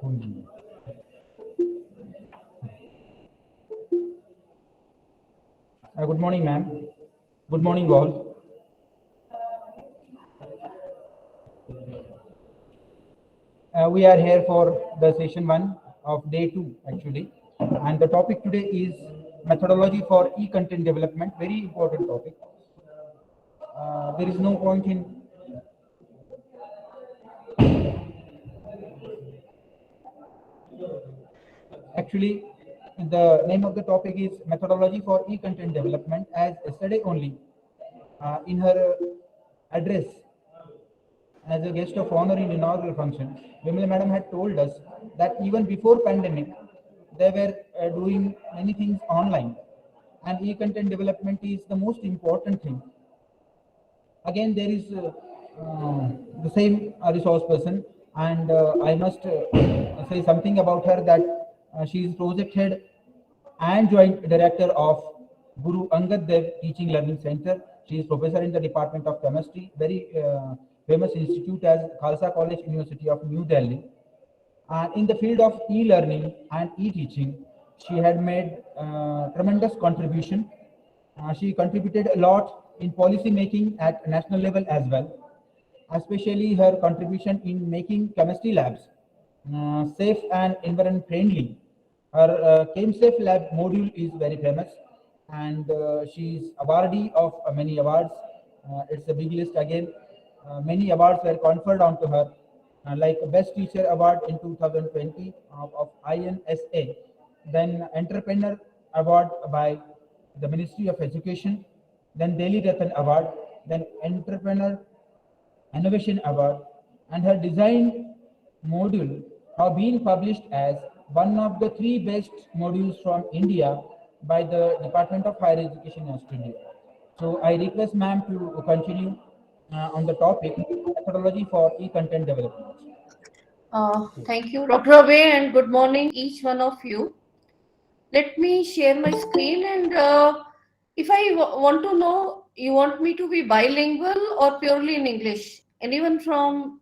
Good morning, ma'am. Good morning, all. We are here for the session 1 of day 2 actually, and the topic today is methodology for e-content development. Very important topic. There is no point in actually the name of the topic is methodology for e-content development. As yesterday only in her address as a guest of honor in inaugural function, Vimal madam had told us that even before pandemic, they were doing many things online, and e-content development is the most important thing. Again, there is the same resource person, and I must say something about her that she is project head and joint director of Guru Angad Dev Teaching Learning Center. She is professor in the Department of Chemistry, very famous institute as Khalsa College, University of New Delhi. And in the field of e-learning and e-teaching, she had made tremendous contribution. She contributed a lot in policy making at national level as well, especially her contribution in making chemistry labs safe and environment friendly. Her ChemSafe lab module is very famous, and she is awardee of many awards. It's a big list again. Many awards were conferred onto her, like Best Teacher Award in 2020 of INSA, then Entrepreneur Award by the Ministry of Education, then Delhi Ratan Award, then Entrepreneur Innovation Award, and her design module have been published as one of the 3 best modules from India by the Department of Higher Education in Australia. So I request ma'am to continue on the topic methodology for e-content development. Thank you, Dr. Abhay, and good morning, each one of you. Let me share my screen, and if I want to know, you want me to be bilingual or purely in English? Anyone from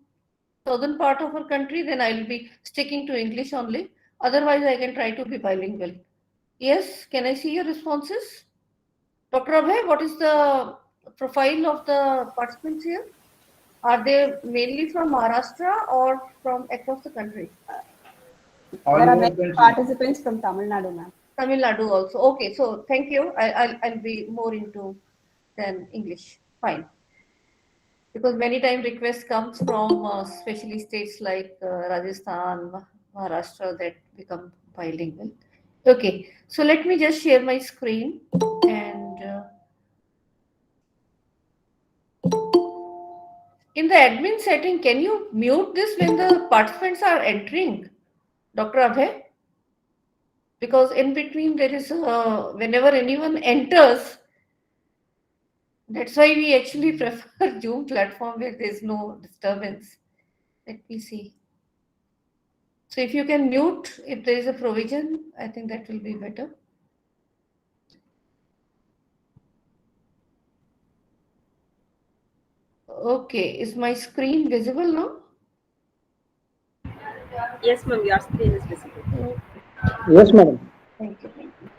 southern part of our country, then I'll be sticking to English only. Otherwise, I can try to be bilingual. Yes, can I see your responses? Dr. Abhay, what is the profile of the participants here? Are they mainly from Maharashtra or from across the country? There are many participants from Tamil Nadu, ma'am. Tamil Nadu also. Okay, so thank you. I'll be more into than English. Fine. Because many times requests comes from especially states like Rajasthan, Maharashtra that become bilingual. Okay, so let me just share my screen and in the admin setting, can you mute this when the participants are entering, Dr. Abhay? Because in between there is whenever anyone enters, that's why we actually prefer Zoom platform where there is no disturbance. Let me see. So if you can mute, if there is a provision, I think that will be better. Okay, is my screen visible now? Yes, ma'am, your screen is visible. Yes, madam. Thank you. Thank you.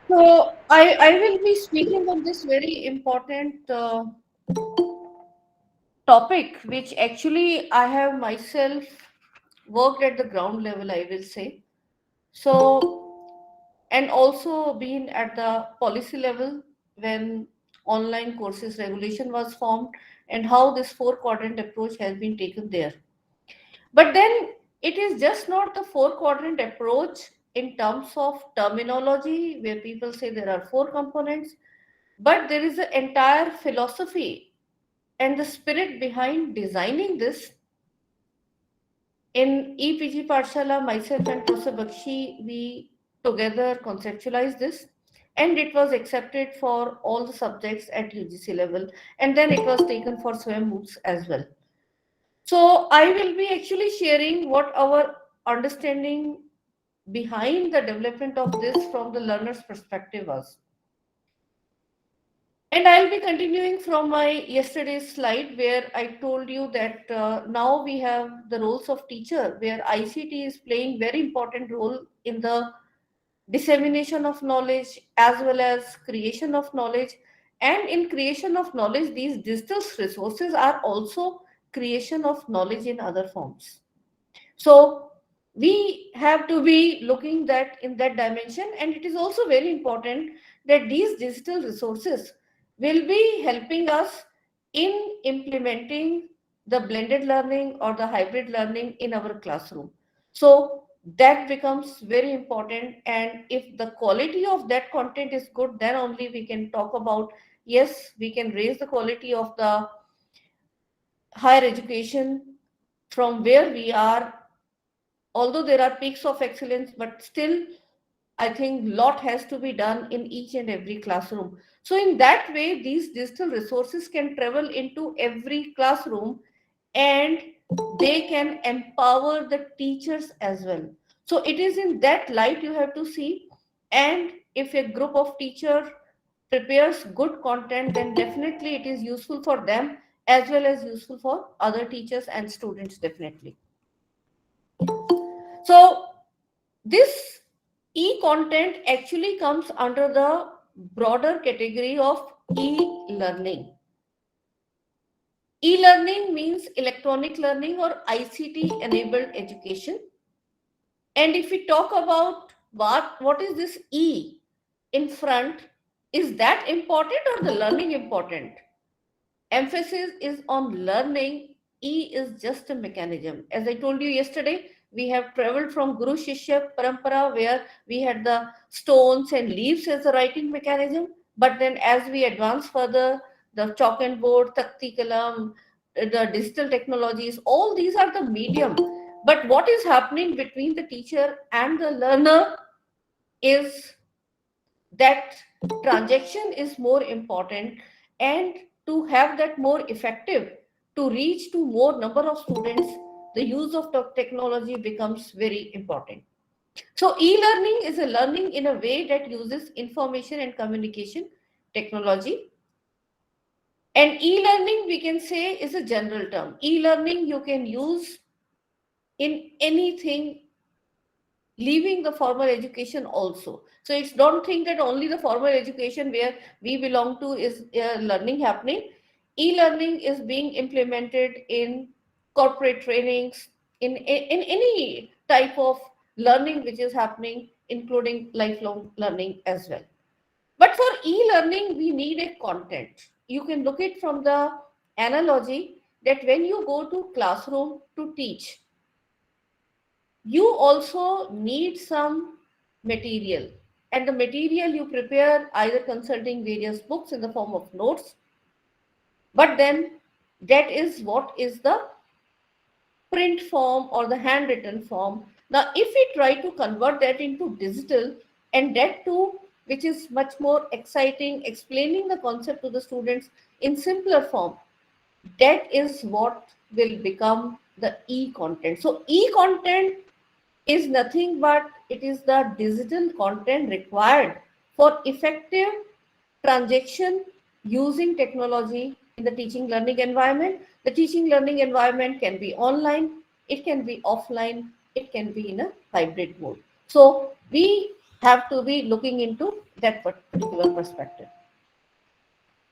So I will be speaking on this very important topic, which actually I have myself worked at the ground level, I will say. So, and also been at the policy level when online courses regulation was formed and how this 4-quadrant approach has been taken there. But then it is just not the 4-quadrant approach in terms of terminology where people say there are 4 components, but there is an entire philosophy and the spirit behind designing this. In EPG Pathshala, myself and Professor Bakshi, we together conceptualized this, and it was accepted for all the subjects at UGC level, and then it was taken for SWAYAM MOOCs as well. So I will be actually sharing what our understanding behind the development of this from the learner's perspective was. And I'll be continuing from my yesterday's slide where I told you that now we have the roles of teacher, where ICT is playing very important role in the dissemination of knowledge as well as creation of knowledge. And in creation of knowledge, these digital resources are also creation of knowledge in other forms. So we have to be looking that in that dimension, and it is also very important that these digital resources will be helping us in implementing the blended learning or the hybrid learning in our classroom. So that becomes very important, and if the quality of that content is good, then only we can talk about, yes, we can raise the quality of the higher education from where we are. Although there are peaks of excellence, but still I think lot has to be done in each and every classroom. So in that way, these digital resources can travel into every classroom, and they can empower the teachers as well. So it is in that light you have to see. And if a group of teachers prepares good content, then definitely it is useful for them as well as useful for other teachers and students, definitely. So this e-content actually comes under the broader category of e-learning. E-learning means electronic learning or ICT enabled education. And if we talk about what is this E in front, is that important or the learning important? Emphasis is on learning. E is just a mechanism. As I told you yesterday, we have traveled from Guru Shishya Parampara, where we had the stones and leaves as a writing mechanism. But then as we advance further, the chalk and board, Takti Kalam, the digital technologies, all these are the medium. But what is happening between the teacher and the learner is that transaction is more important, and to have that more effective, to reach to more number of students, the use of technology becomes very important. So e-learning is a learning in a way that uses information and communication technology. And e-learning, we can say, is a general term. E-learning you can use in anything leaving the formal education also. So it's, don't think that only the formal education where we belong to is learning happening. E-learning is being implemented in corporate trainings, in any type of learning which is happening, including lifelong learning as well. But for e-learning, we need a content. You can look it from the analogy that when you go to classroom to teach, you also need some material, and the material you prepare either consulting various books in the form of notes, but then that is what is the print form or the handwritten form. Now if we try to convert that into digital, and that too, which is much more exciting, explaining the concept to the students in simpler form, that is what will become the e-content. So e-content is nothing but it is the digital content required for effective transaction using technology in the teaching learning environment. The teaching learning environment can be online, it can be offline, it can be in a hybrid mode. So we have to be looking into that particular perspective.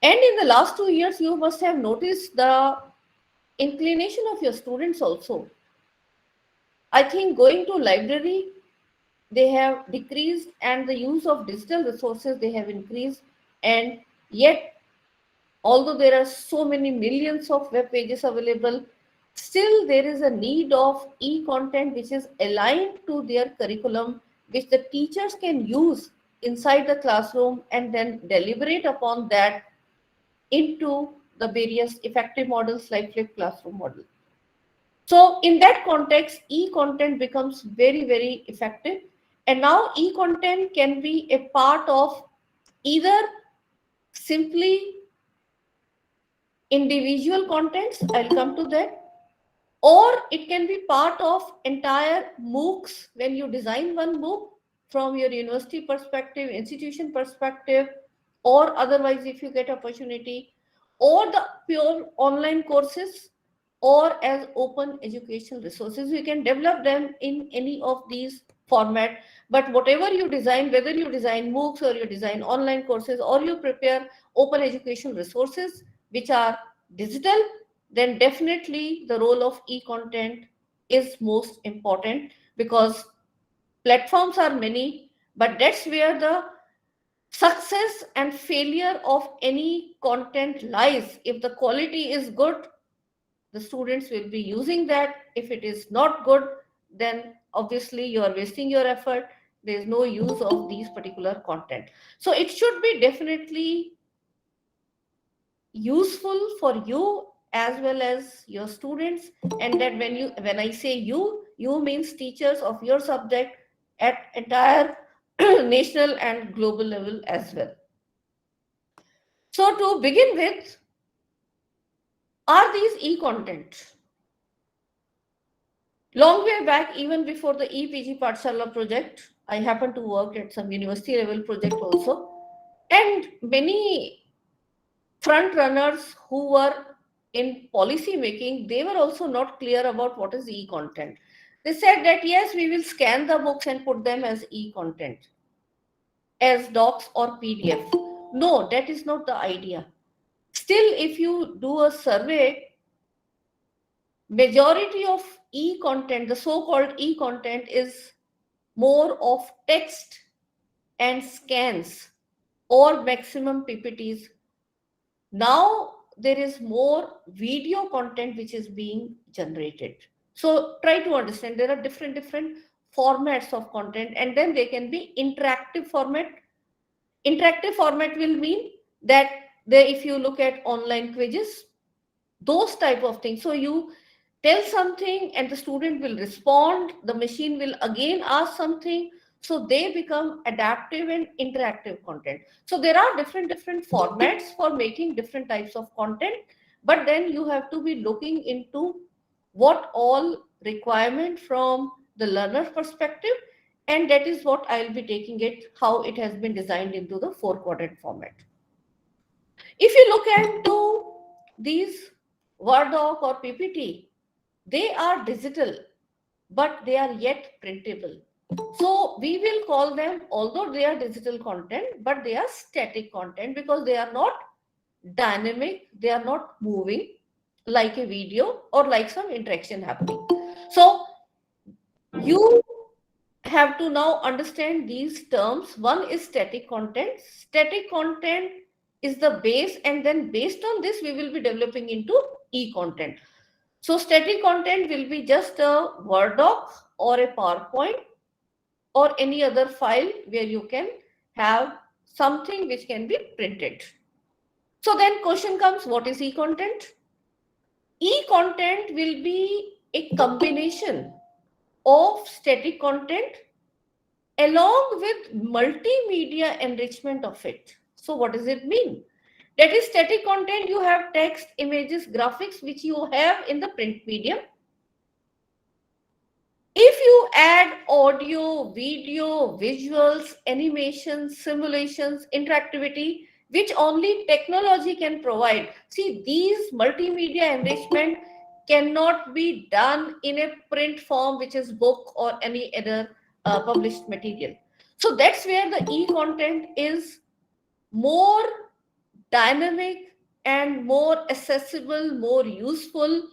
And in the last 2 years, you must have noticed the inclination of your students also. I think going to library, they have decreased, and the use of digital resources, they have increased. And yet, although there are so many millions of web pages available, still there is a need of e-content which is aligned to their curriculum, which the teachers can use inside the classroom and then deliberate upon that into the various effective models like flipped classroom model. So in that context, e-content becomes very, very effective. And now e-content can be a part of either simply individual contents, I'll come to that, or it can be part of entire MOOCs. When you design one MOOC from your university perspective, institution perspective, or otherwise if you get opportunity, or the pure online courses, or as open educational resources. You can develop them in any of these format. But whatever you design, whether you design MOOCs or you design online courses or you prepare open educational resources which are digital, then definitely the role of e-content is most important, because platforms are many, but that's where the success and failure of any content lies. If the quality is good, the students will be using that. If it is not good, then obviously you are wasting your effort. There is no use of these particular content. So it should be definitely useful for you as well as your students. And that when I say you means teachers of your subject at entire national and global level as well. So to begin with, are these e-content? Long way back, even before the EPG Pathshala project, I happened to work at some university level project also. And many front runners who were in policy making, they were also not clear about what is e-content. They said that yes, we will scan the books and put them as e-content, as docs or PDF. No, that is not the idea. Still, if you do a survey, majority of e-content, the so-called e-content, is more of text and scans or maximum PPTs. Now there is more video content which is being generated. So try to understand there are different formats of content, and then they can be interactive format. Interactive format will mean that if you look at online quizzes, those type of things. So you tell something and the student will respond, the machine will again ask something, so they become adaptive and interactive content. So there are different formats for making different types of content, but then you have to be looking into what all requirement from the learner perspective, and that is what I'll be taking it, how it has been designed into the 4-quadrant format. If you look into these Word doc or PPT, they are digital, but they are yet printable. So we will call them, although they are digital content, but they are static content because they are not dynamic, they are not moving like a video or like some interaction happening. So you have to now understand these terms. One is static content. Static content is the base, and then based on this, we will be developing into e-content. So static content will be just a Word doc or a PowerPoint or any other file where you can have something which can be printed. So then question comes, what is e-content? E-content will be a combination of static content along with multimedia enrichment of it. So what does it mean? That is, static content, you have text, images, graphics, which you have in the print medium. If you add audio, video, visuals, animations, simulations, interactivity, which only technology can provide. See, these multimedia enrichment cannot be done in a print form, which is book or any other published material. So that's where the e-content is more dynamic and more accessible, more useful.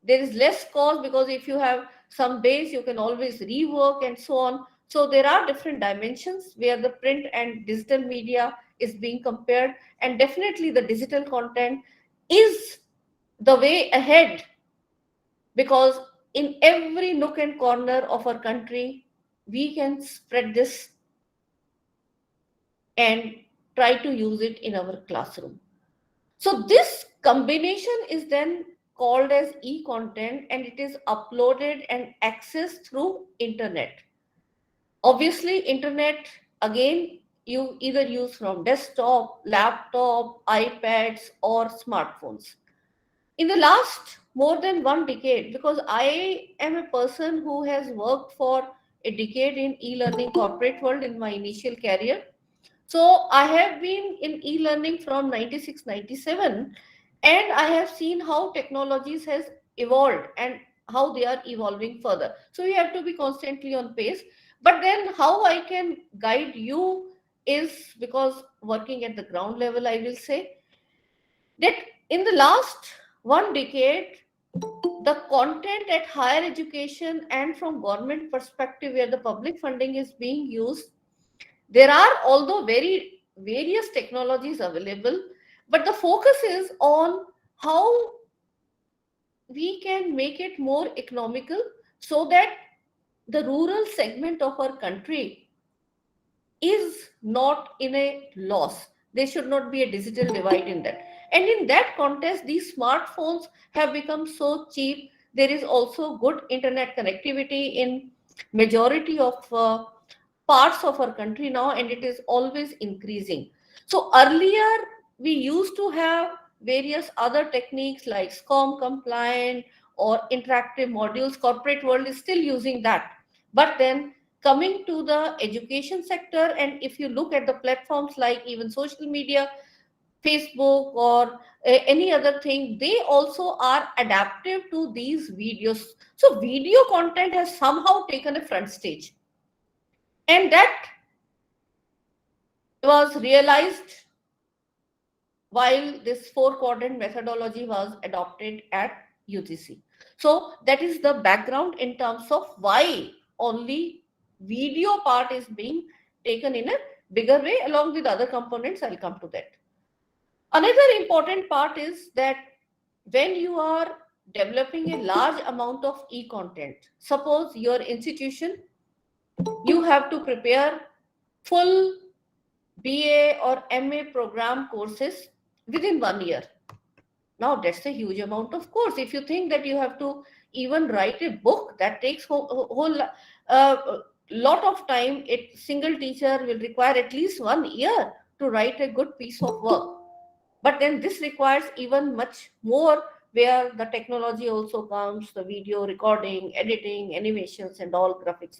There is less cost because if you have some base, you can always rework and so on. So there are different dimensions where the print and digital media is being compared, and definitely the digital content is the way ahead, because in every nook and corner of our country, we can spread this and try to use it in our classroom. So this combination is then called as e-content, and it is uploaded and accessed through internet. Obviously, internet, again, you either use from desktop, laptop, iPads, or smartphones. In the last more than 1 decade, because I am a person who has worked for a decade in e-learning corporate world in my initial career, So I have been in e-learning from 96, 97, and I have seen how technologies has evolved and how they are evolving further. So we have to be constantly on pace. But then how I can guide you is because working at the ground level, I will say that in the last 1 decade, the content at higher education and from government perspective where the public funding is being used, there are although very various technologies available, but the focus is on how we can make it more economical so that the rural segment of our country is not in a loss. There should not be a digital divide in that. And in that context, these smartphones have become so cheap. There is also good internet connectivity in majority of parts of our country now, and it is always increasing. So earlier, we used to have various other techniques like SCOM compliant or interactive modules. Corporate world is still using that. But then coming to the education sector, and if you look at the platforms like even social media, Facebook or any other thing, they also are adaptive to these videos. So video content has somehow taken a front stage, and that was realized while this 4 quadrant methodology was adopted at UGC. So that is the background in terms of why only video part is being taken in a bigger way along with other components. I'll come to that. Another important part is that when you are developing a large amount of e-content, suppose your institution, you have to prepare full BA or MA program courses within 1 year. Now that's a huge amount of course. If you think that you have to even write a book, that takes whole lot of time. A single teacher will require at least 1 year to write a good piece of work. But then this requires even much more, where the technology also comes, the video recording, editing, animations, and all graphics.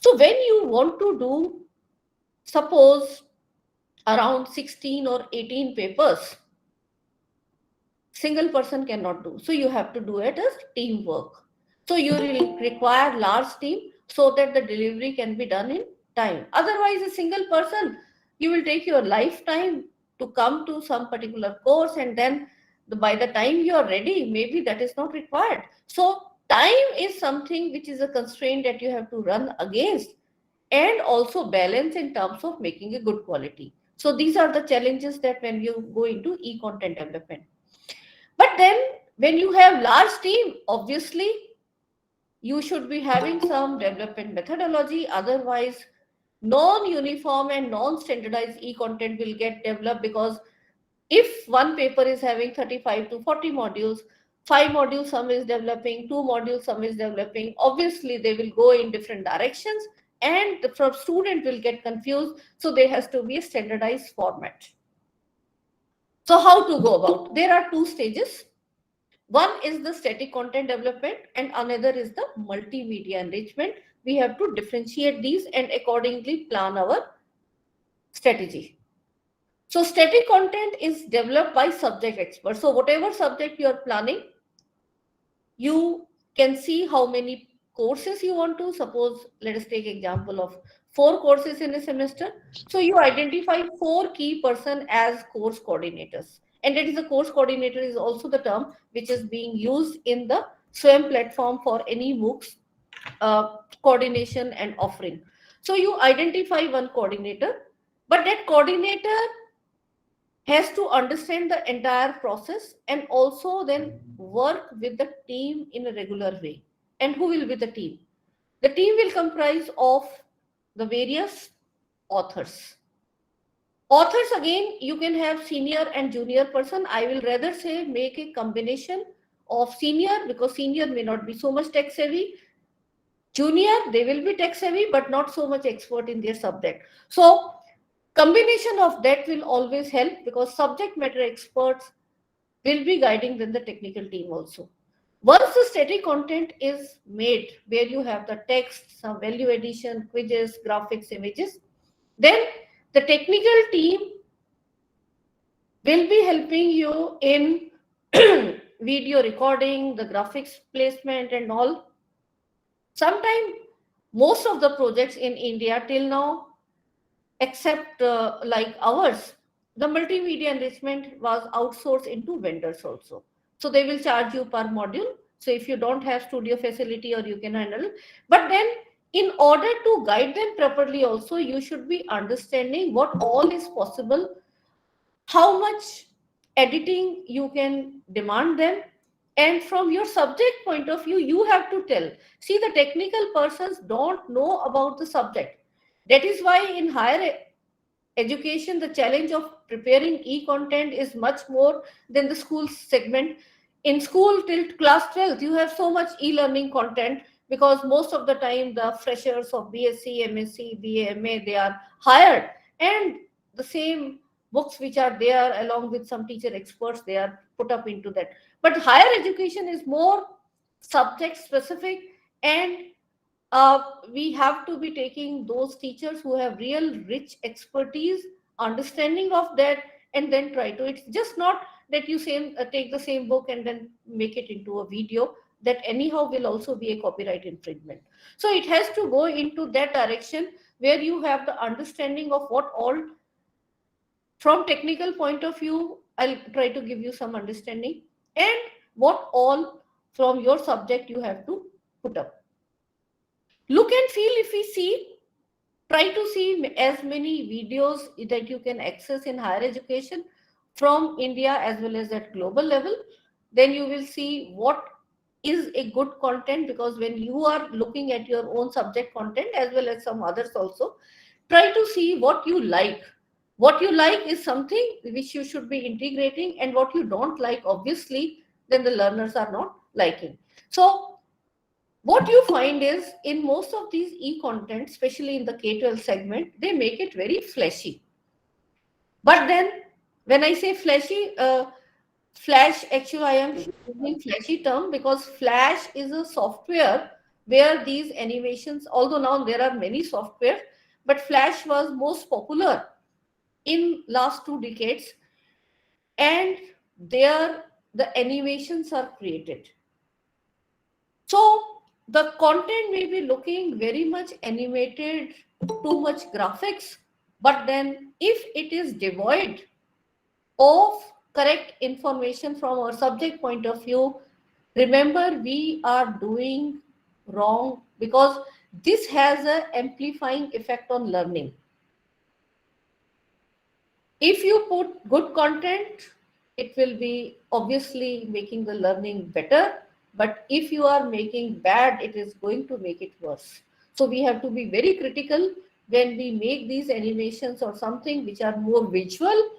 So when you want to do, suppose, around 16 or 18 papers, single person cannot do. So you have to do it as teamwork. So you will require large team so that the delivery can be done in time. Otherwise, a single person, you will take your lifetime to come to some particular course, and then by the time you are ready, maybe that is not required. So time is something which is a constraint that you have to run against, and also balance in terms of making a good quality. So these are the challenges that when you go into e-content development. But then when you have large team, obviously you should be having some development methodology. Otherwise, non-uniform and non-standardized e-content will get developed, because if one paper is having 35 to 40 modules, 5 modules some is developing, 2 modules some is developing, obviously they will go in different directions, and the student will get confused. So there has to be a standardized format. So how to go about? There are 2 stages. One is the static content development and another is the multimedia enrichment. We have to differentiate these and accordingly plan our strategy. So static content is developed by subject experts. So whatever subject you are planning, you can see how many courses you want to. Suppose, let us take example of 4 courses in a semester. So you identify 4 key person as course coordinators. And that is, a course coordinator is also the term which is being used in the SWAYAM platform for any MOOCs coordination and offering. So you identify one coordinator, but that coordinator has to understand the entire process and also then work with the team in a regular way. And who will be the team? The team will comprise of the various authors. Authors, again, you can have senior and junior person. I will rather say make a combination of senior, because senior may not be so much tech savvy. Junior, they will be tech savvy but not so much expert in their subject. So combination of that will always help, because subject matter experts will be guiding then the technical team also. Once the static content is made, where you have the text, some value addition, quizzes, graphics, images, then The technical team will be helping you in video recording, the graphics placement and all. Sometimes most of the projects in India till now, except like ours, the multimedia enrichment was outsourced into vendors also. So they will charge you per module. So if you don't have studio facility or you can handle, but then in order to guide them properly also, you should be understanding what all is possible, how much editing you can demand them, and from your subject point of view you have to tell. See, the technical persons don't know about the subject. That is why in higher education the challenge of preparing e-content is much more than the school segment. In school till class 12th you have so much e-learning content, because most of the time the freshers of BSc, MSc, BA, MA, they are hired, and the same books which are there along with some teacher experts, they are put up into that. But higher education is more subject specific, and we have to be taking those teachers who have real rich expertise, understanding of that, and then try to. It's just not that you take the same book and then make it into a video. That anyhow will also be a copyright infringement. So it has to go into that direction where you have the understanding of what all, from technical point of view, I'll try to give you some understanding, and what all from your subject you have to put up. Look and feel, if we see, try to see as many videos that you can access in higher education from India as well as at global level. Then you will see what is a good content, because when you are looking at your own subject content as well as some others also, try to see what you like. What you like is something which you should be integrating, and what you don't like, obviously, then the learners are not liking. So what you find is in most of these e-content, especially in the K-12 segment, they make it very fleshy. But then when I say fleshy, flash, actually I am using flashy term because flash is a software where these animations, although now there are many software, but flash was most popular in last 2 decades, and there the animations are created. So the content may be looking very much animated, too much graphics, but then if it is devoid of correct information from our subject point of view, remember we are doing wrong, because this has an amplifying effect on learning. If you put good content, it will be obviously making the learning better. But if you are making bad, it is going to make it worse. So we have to be very critical when we make these animations or something which are more visual.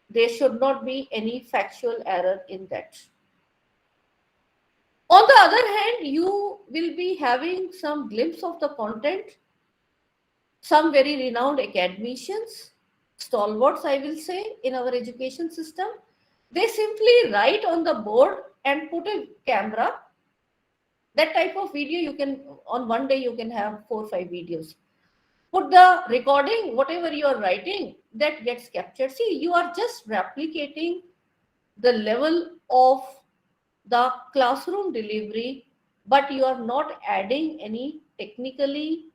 There should not be any factual error in that. On the other hand, you will be having some glimpse of the content. Some very renowned academicians, stalwarts, I will say, in our education system, they simply write on the board and put a camera. That type of video you can, on one day you can have 4 or 5 videos. Put the recording, whatever you are writing, that gets captured. See, you are just replicating the level of the classroom delivery, but you are not adding any technically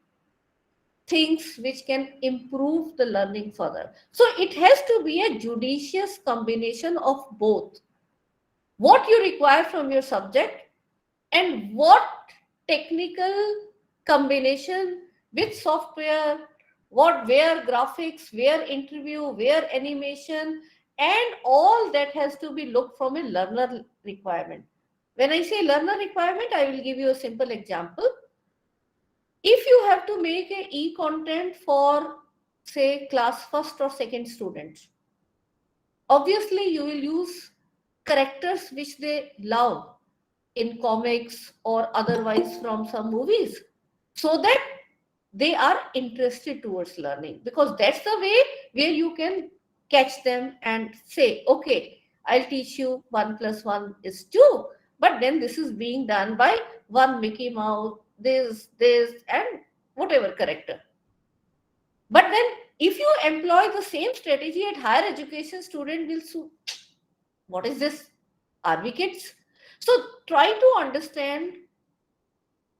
things which can improve the learning further. So it has to be a judicious combination of both. What you require from your subject and what technical combination with software, where graphics, where interview, where animation, and all that has to be looked from a learner requirement. When I say learner requirement, I will give you a simple example. If you have to make a e-content for, say, class first or second students, obviously you will use characters which they love in comics or otherwise from some movies, so that they are interested towards learning, because that's the way where you can catch them and say, okay, I'll teach you 1 plus 1 is 2, but then this is being done by one Mickey Mouse, this, and whatever character. But then if you employ the same strategy at higher education, student will what is this? Are we kids? So try to understand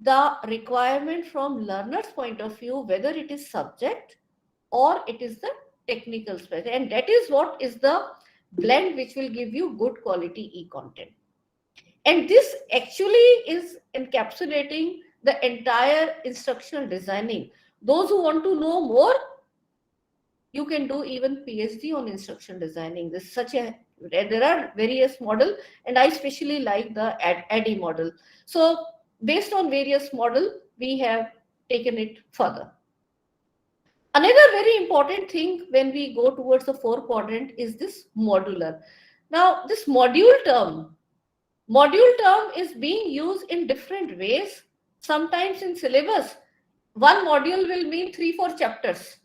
the requirement from learner's point of view, whether it is subject or it is the technical space. And that is what is the blend which will give you good quality e-content. And this actually is encapsulating the entire instructional designing. Those who want to know more, you can do even PhD on instruction designing. There are various model, and I especially like the ADDIE model. So based on various model, we have taken it further. Another very important thing when we go towards the 4 quadrant is this modular. Now this module term is being used in different ways. Sometimes in syllabus, one module will mean 3-4 chapters.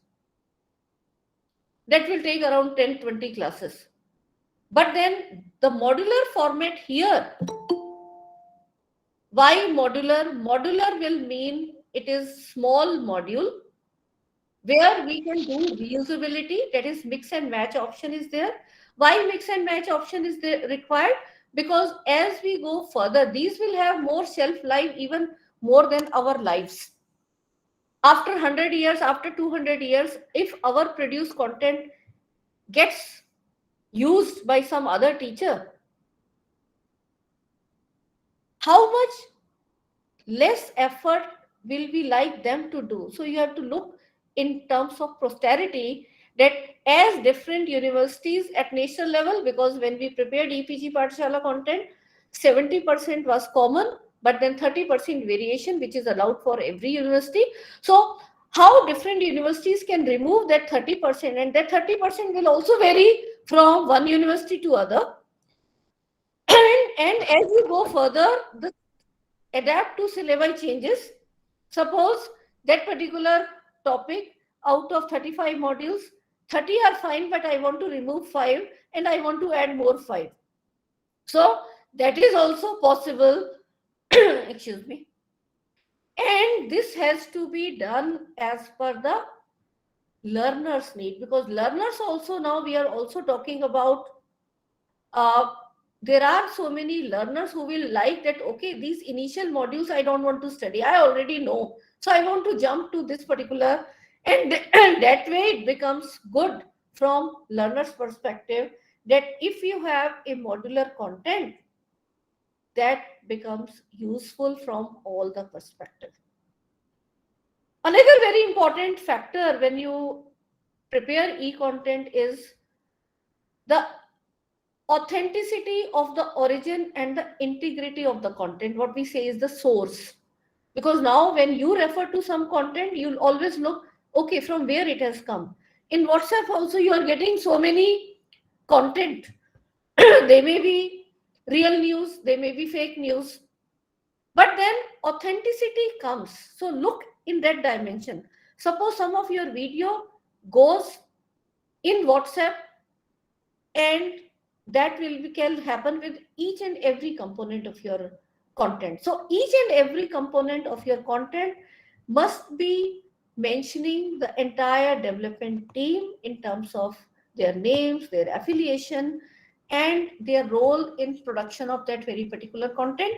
That will take around 10-20 classes. But then the modular format here, why modular? Modular will mean it is small module where we can do reusability, that is mix and match option is there. Why mix and match option is there required? Because as we go further, these will have more shelf life, even more than our lives. After 100 years, after 200 years, if our produced content gets used by some other teacher, how much less effort will we like them to do? So you have to look in terms of posterity, that as different universities at national level, because when we prepared EPG Pathshala content, 70% was common, but then 30% variation, which is allowed for every university. So how different universities can remove that 30%, and that 30% will also vary from one university to other. And as you go further, the adapt to syllabi changes. Suppose that particular topic, out of 35 modules, 30 are fine, but I want to remove 5 and I want to add more 5. So that is also possible. Excuse me. And this has to be done as per the learner's need, because learners also, now we are also talking about there are so many learners who will like that, okay, these initial modules I don't want to study, I already know, so I want to jump to this particular, and that way it becomes good from learner's perspective, that if you have a modular content, that becomes useful from all the perspective. Another very important factor when you prepare e-content is the authenticity of the origin and the integrity of the content. What we say is the source, because now when you refer to some content, you'll always look, okay, from where it has come. In WhatsApp also you are getting so many content. They may be real news, they may be fake news, but then authenticity comes. So look in that dimension. Suppose some of your video goes in WhatsApp, and that can happen with each and every component of your content. So each and every component of your content must be mentioning the entire development team in terms of their names, their affiliation, and their role in production of that very particular content.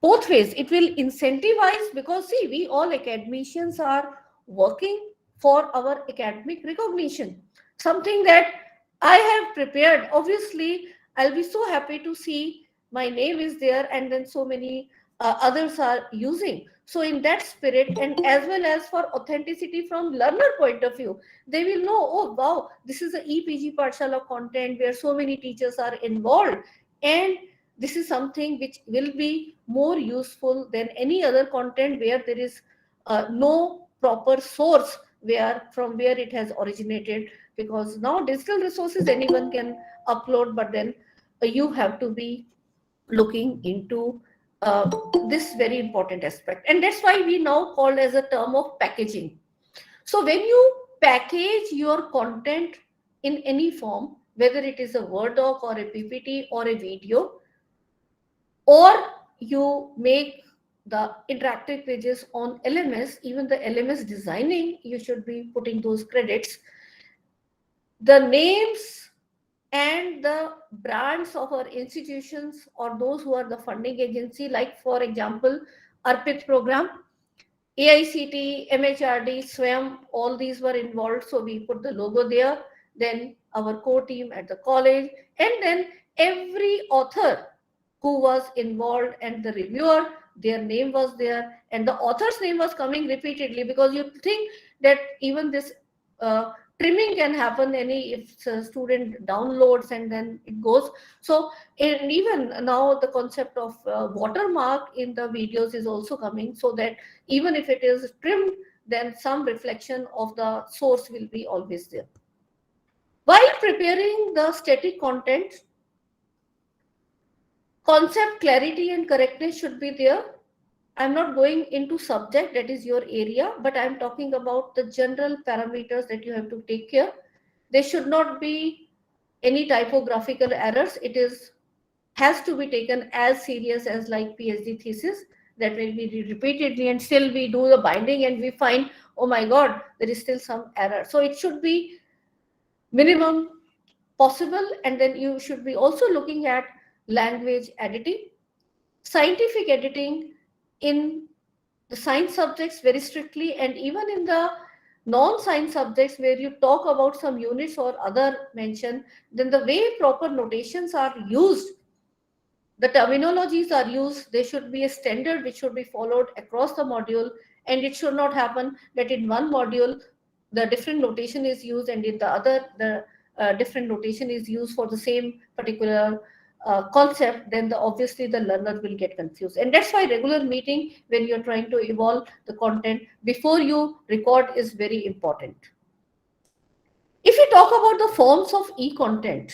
Both ways, it will incentivize, because see, we all academicians are working for our academic recognition, something that I have prepared. Obviously, I'll be so happy to see my name is there, and then so many others are using. So in that spirit, and as well as for authenticity from learner point of view, they will know, oh wow, this is a EPG Pathshala content where so many teachers are involved, and this is something which will be more useful than any other content where there is no proper source from where it has originated. Because now digital resources anyone can upload, but then you have to be looking into this very important aspect, and that's why we now call as a term of packaging. So when you package your content in any form, whether it is a Word doc or a PPT or a video, or you make the interactive pages on LMS, even the LMS designing, you should be putting those credits. the names and the brands of our institutions or those who are the funding agency, like for example, ARPIT program, AICT, MHRD, SWAYAM, all these were involved. So we put the logo there, then our core team at the college, and then every author who was involved and the reviewer, their name was there, and the author's name was coming repeatedly, because you think that even this trimming can happen any if a student downloads and then it goes. So, and even now the concept of watermark in the videos is also coming, so that even if it is trimmed, then some reflection of the source will be always there. While preparing the static content, concept clarity and correctness should be there. I'm not going into subject, that is your area, but I'm talking about the general parameters that you have to take care. There should not be any typographical errors. It has to be taken as serious as like PhD thesis, that will be repeatedly, and still we do the binding and we find, oh my God, there is still some error. So it should be minimum possible. And then you should be also looking at language editing, scientific editing in the science subjects very strictly, and even in the non-science subjects where you talk about some units or other mention, then the way proper notations are used, the terminologies are used, there should be a standard which should be followed across the module, and it should not happen that in one module the different notation is used and in the other the different notation is used for the same particular concept. Then obviously the learner will get confused, and that's why regular meeting when you're trying to evolve the content before you record is very important. If we talk about the forms of e-content,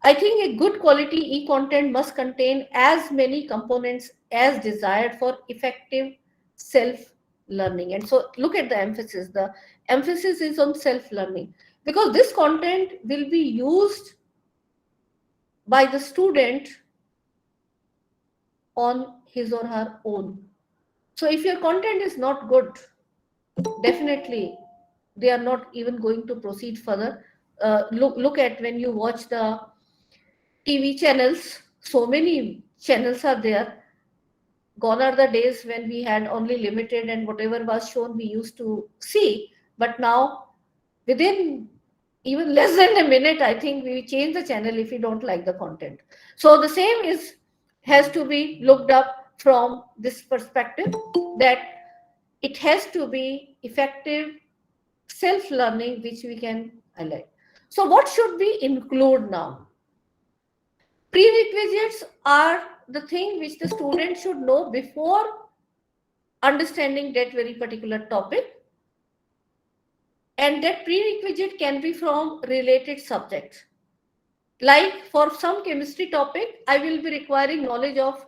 I think a good quality e-content must contain as many components as desired for effective self-learning. And so look at the emphasis. The emphasis is on self-learning, because this content will be used by the student on his or her own. So if your content is not good, definitely they are not even going to proceed further. Look at when you watch the TV channels, so many channels are there. Gone are the days when we had only limited and whatever was shown we used to see. But now, within even less than a minute, I think we change the channel if we don't like the content. So the same has to be looked up from this perspective, that it has to be effective self-learning, which we can highlight. So what should we include now? Prerequisites are the thing which the student should know before understanding that very particular topic. And that prerequisite can be from related subjects. Like for some chemistry topic, I will be requiring knowledge of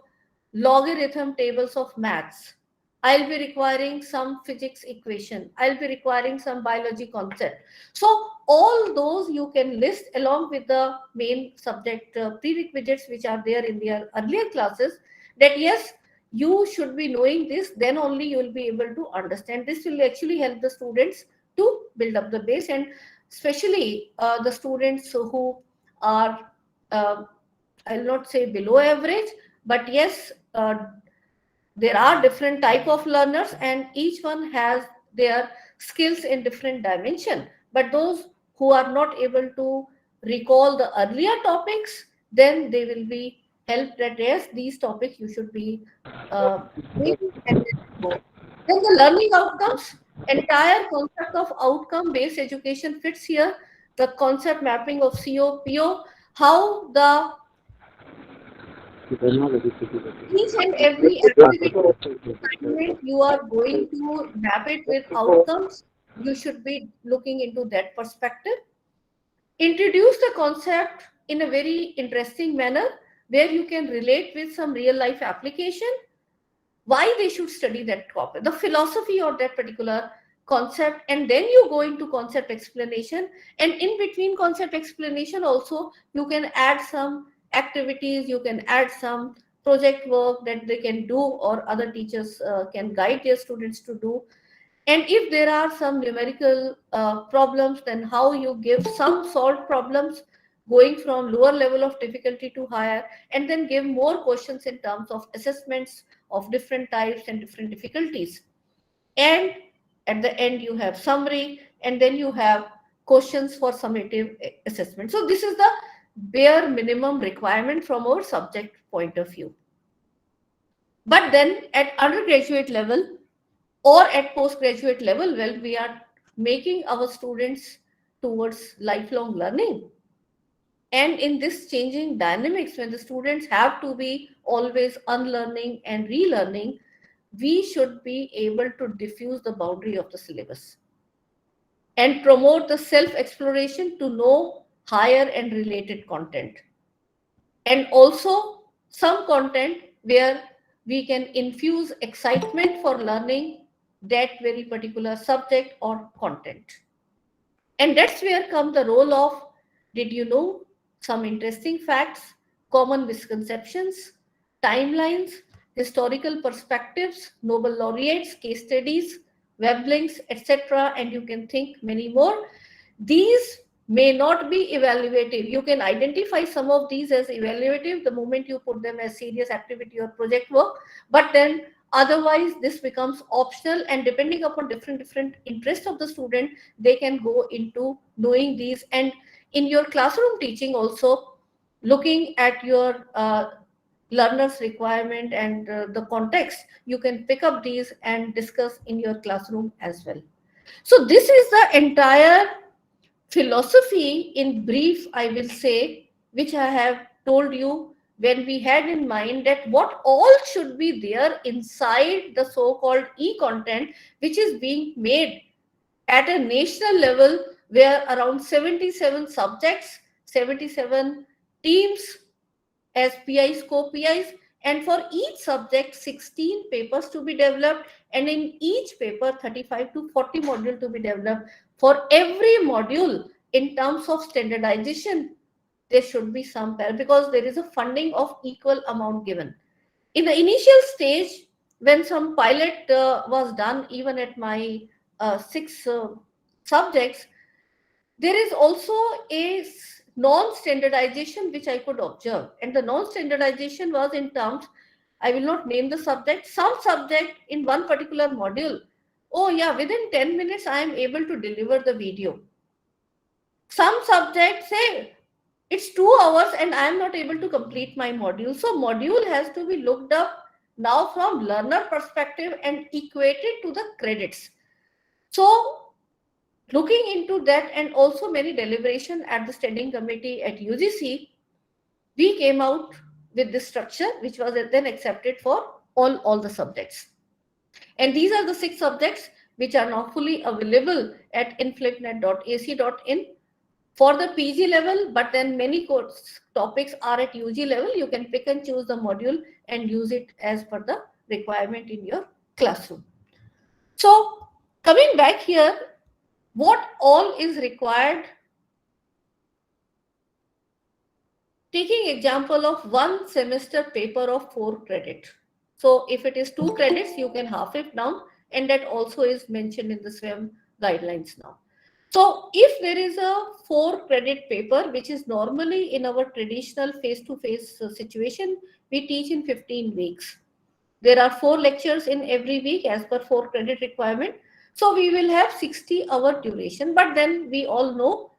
logarithm tables of maths. I'll be requiring some physics equation. I'll be requiring some biology concept. So all those you can list along with the main subject prerequisites which are there in their earlier classes, that yes, you should be knowing this, then only you will be able to understand. This will actually help the students to build up the base, and especially the students who are, I'll not say below average, but yes, there are different type of learners and each one has their skills in different dimension. But those who are not able to recall the earlier topics, then they will be helped that yes, these topics you should be doing, and then the learning outcomes, entire concept of outcome based education fits here. The concept mapping of COPO, how the each and every activity assignment you are going to map it with outcomes. You should be looking into that perspective. Introduce the concept in a very interesting manner where you can relate with some real life application, why they should study that topic, the philosophy of that particular concept, and then you go into concept explanation. And in between concept explanation also you can add some activities, you can add some project work that they can do or other teachers can guide their students to do. And if there are some numerical problems, then how you give some solved problems going from lower level of difficulty to higher, and then give more questions in terms of assessments of different types and different difficulties. And at the end, you have summary, and then you have questions for summative assessment. So this is the bare minimum requirement from our subject point of view. But then at undergraduate level or at postgraduate level, well, we are making our students towards lifelong learning. And in this changing dynamics, when the students have to be always unlearning and relearning, we should be able to diffuse the boundary of the syllabus and promote the self-exploration to know higher and related content. And also some content where we can infuse excitement for learning that very particular subject or content. And that's where comes the role of, did you know, some interesting facts, common misconceptions, timelines, historical perspectives, Nobel laureates, case studies, web links, etc. And you can think many more. These may not be evaluative. You can identify some of these as evaluative the moment you put them as serious activity or project work, but then otherwise this becomes optional, and depending upon different interests of the student, they can go into knowing these. And in your classroom teaching also, looking at your learners requirement and the context, you can pick up these and discuss in your classroom as well. So this is the entire philosophy in brief, I will say, which I have told you when we had in mind that what all should be there inside the so-called e-content, which is being made at a national level, where around 77 subjects, 77 teams as PIs, co-PIs, and for each subject 16 papers to be developed, and in each paper 35 to 40 modules to be developed. For every module, in terms of standardization, there should be some pair, because there is a funding of equal amount given. In the initial stage, when some pilot was done, even at my 6 subjects, there is also a non-standardization which I could observe. And the non-standardization was in terms, I will not name the subject, some subject in one particular module, oh yeah, within 10 minutes I am able to deliver the video. Some subjects say it's 2 hours and I am not able to complete my module. So module has to be looked up now from learner perspective and equated to the credits. So looking into that, and also many deliberation at the standing committee at UGC, we came out with this structure, which was then accepted for all the subjects. And these are the 6 subjects which are now fully available at inflipnet.ac.in for the PG level, but then many course topics are at UG level. You can pick and choose the module and use it as per the requirement in your classroom. So coming back here, what all is required? Taking example of one semester paper of 4 credit. So if it is 2 credits, you can half it down, and that also is mentioned in the SWAYAM guidelines now. So if there is a 4 credit paper, which is normally in our traditional face-to-face situation, we teach in 15 weeks. There are 4 lectures in every week as per 4 credit requirement. So we will have 60-hour duration, but then we all know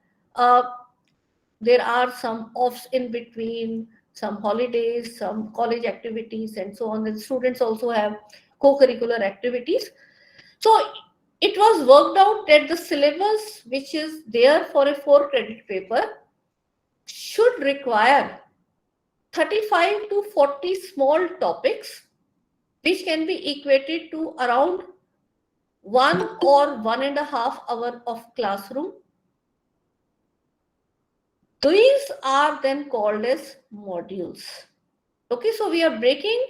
there are some offs in between, some holidays, some college activities, and so on. The students also have co-curricular activities. So it was worked out that the syllabus which is there for a 4 credit paper should require 35 to 40 small topics, which can be equated to around 1 or 1.5 hour of classroom. These are then called as modules. Okay, so we are breaking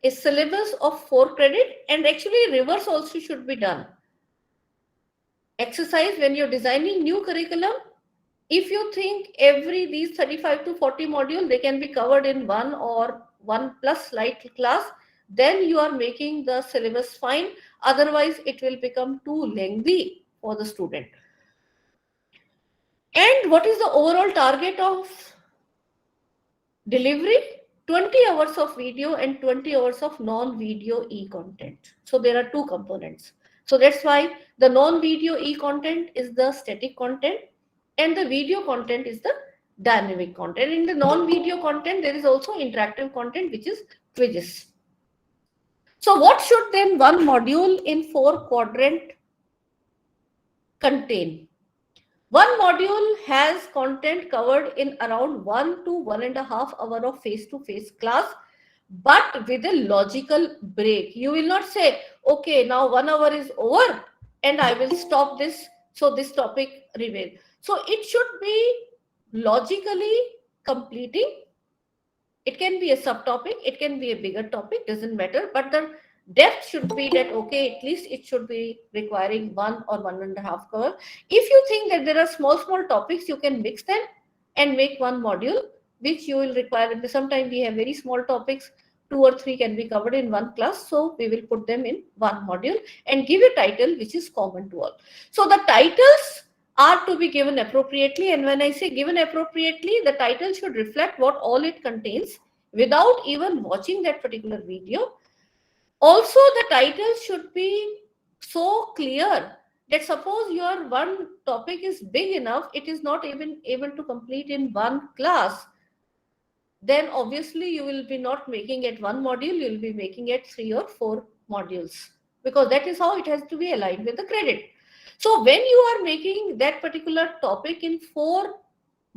a syllabus of 4 credit, and actually reverse also should be done. Exercise when you're designing new curriculum, if you think these 35 to 40 modules, they can be covered in 1 or 1+ slide class, then you are making the syllabus fine. Otherwise, it will become too lengthy for the student. And what is the overall target of delivery? 20 hours of video and 20 hours of non-video e-content. So there are two components. So that's why the non-video e-content is the static content and the video content is the dynamic content. In the non-video content, there is also interactive content, which is quizzes. So what should then one module in 4-quadrant contain? One module has content covered in around 1 to 1.5 hours of face-to-face class, but with a logical break. You will not say, okay, now 1 hour is over and I will stop this, so this topic remains. So it should be logically completing. It can be a subtopic, it can be a bigger topic, doesn't matter, but the depth should be that, okay, at least it should be requiring 1 or 1.5 hours. If you think that there are small topics, you can mix them and make one module, which you will require. Sometimes we have very small topics, 2 or 3 can be covered in one class, so we will put them in one module and give a title which is common to all. So the titles are to be given appropriately, and when I say given appropriately, the title should reflect what all it contains without even watching that particular video. Also, the title should be so clear that suppose your one topic is big enough, it is not even able to complete in one class, then obviously you will be not making it one module, you will be making it 3 or 4 modules, because that is how it has to be aligned with the credit. So when you are making that particular topic in 4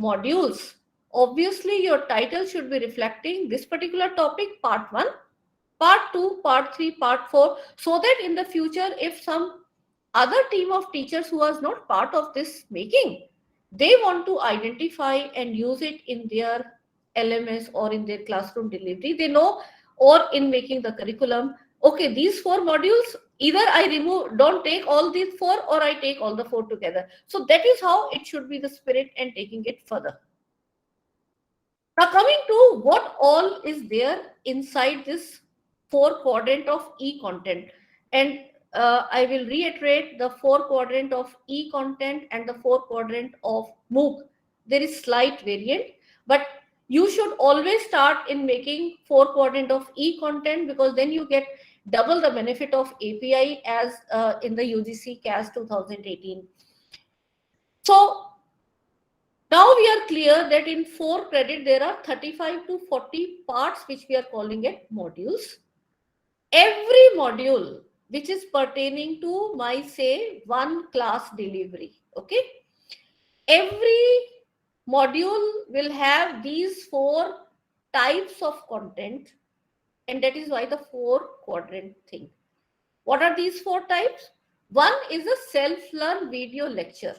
modules, obviously your title should be reflecting this particular topic, part 1, part 2, part 3, part 4, so that in the future, if some other team of teachers who was not part of this making, they want to identify and use it in their LMS or in their classroom delivery, they know, or in making the curriculum, okay, these 4 modules, either I remove, don't take all these 4, or I take all the 4 together. So that is how it should be, the spirit, and taking it further. Now coming to what all is there inside this 4-quadrant of e-content, and I will reiterate the 4-quadrant of e-content and the 4-quadrant of MOOC. There is slight variant, but you should always start in making 4-quadrant of e-content, because then you get double the benefit of API as in the UGC CAS 2018. So now we are clear that in 4 credit, there are 35 to 40 parts, which we are calling it modules. Every module which is pertaining to my, say, one class delivery, okay? Every module will have these 4 types of content, and that is why the 4-quadrant thing. What are these 4 types? One is a self-learn video lecture,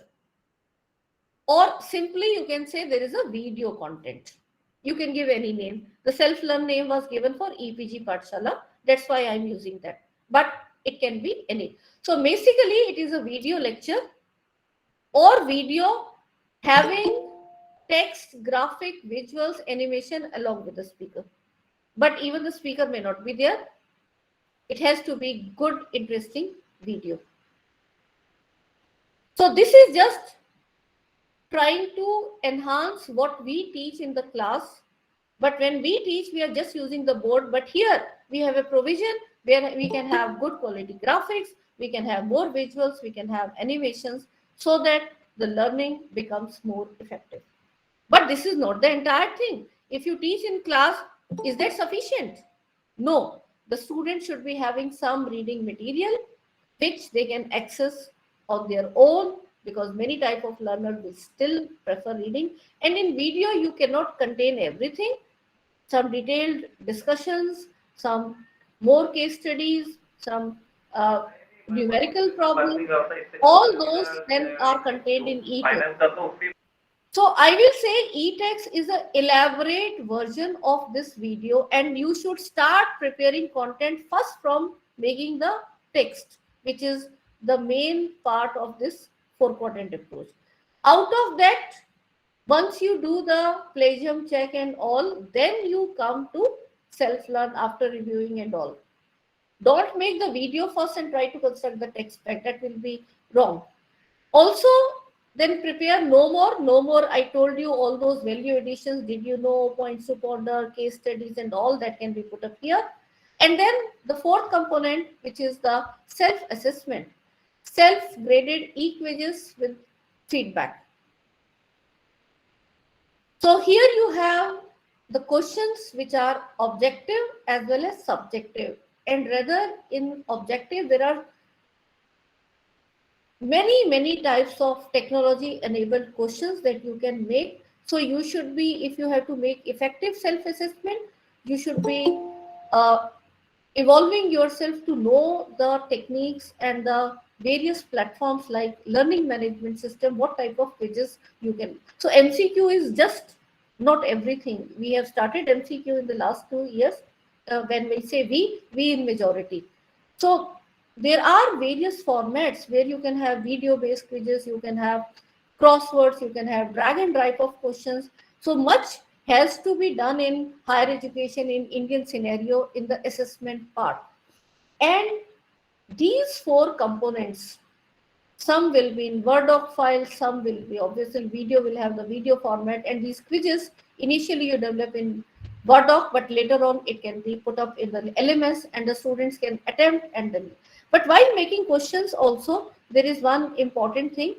or simply you can say there is a video content. You can give any name. The self-learn name was given for EPG Pathshala. That's why I'm using that. But it can be any. So basically, it is a video lecture or video having text, graphic, visuals, animation along with the speaker. But even the speaker may not be there. It has to be good, interesting video. So this is just trying to enhance what we teach in the class. But when we teach, we are just using the board. But here we have a provision where we can have good quality graphics, we can have more visuals, we can have animations, so that the learning becomes more effective. But this is not the entire thing. If you teach in class, is that sufficient? No. The student should be having some reading material which they can access on their own, because many type of learner will still prefer reading. And in video, you cannot contain everything. Some detailed discussions, some more case studies, some numerical problems, all those then are contained in e-text. So I will say e-text is an elaborate version of this video, and you should start preparing content first from making the text, which is the main part of this 4-quadrant approach. Out of that, once you do the plagiarism check and all, then you come to self-learn after reviewing and all. Don't make the video first and try to construct the text back. That will be wrong. Also, then prepare no more. I told you all those value additions. Did you know, points to ponder, case studies, and all that can be put up here. And then the fourth component, which is the self-assessment, self-graded e-quizzes with feedback. So here you have the questions which are objective as well as subjective. And rather in objective, there are many types of technology enabled questions that you can make. So you should be, if you have to make effective self-assessment, you should be evolving yourself to know the techniques and the various platforms like learning management system, what type of quizzes you can. So MCQ is just not everything. We have started MCQ in the last 2 years. When we say we in majority. So there are various formats where you can have video based quizzes, you can have crosswords, you can have drag and drop of questions. So much has to be done in higher education in Indian scenario in the assessment part. And these four components, some will be in Word doc file, some will be obviously video will have the video format, and these quizzes initially you develop in Word doc, but later on it can be put up in the LMS and the students can attempt and then. But while making questions also, there is one important thing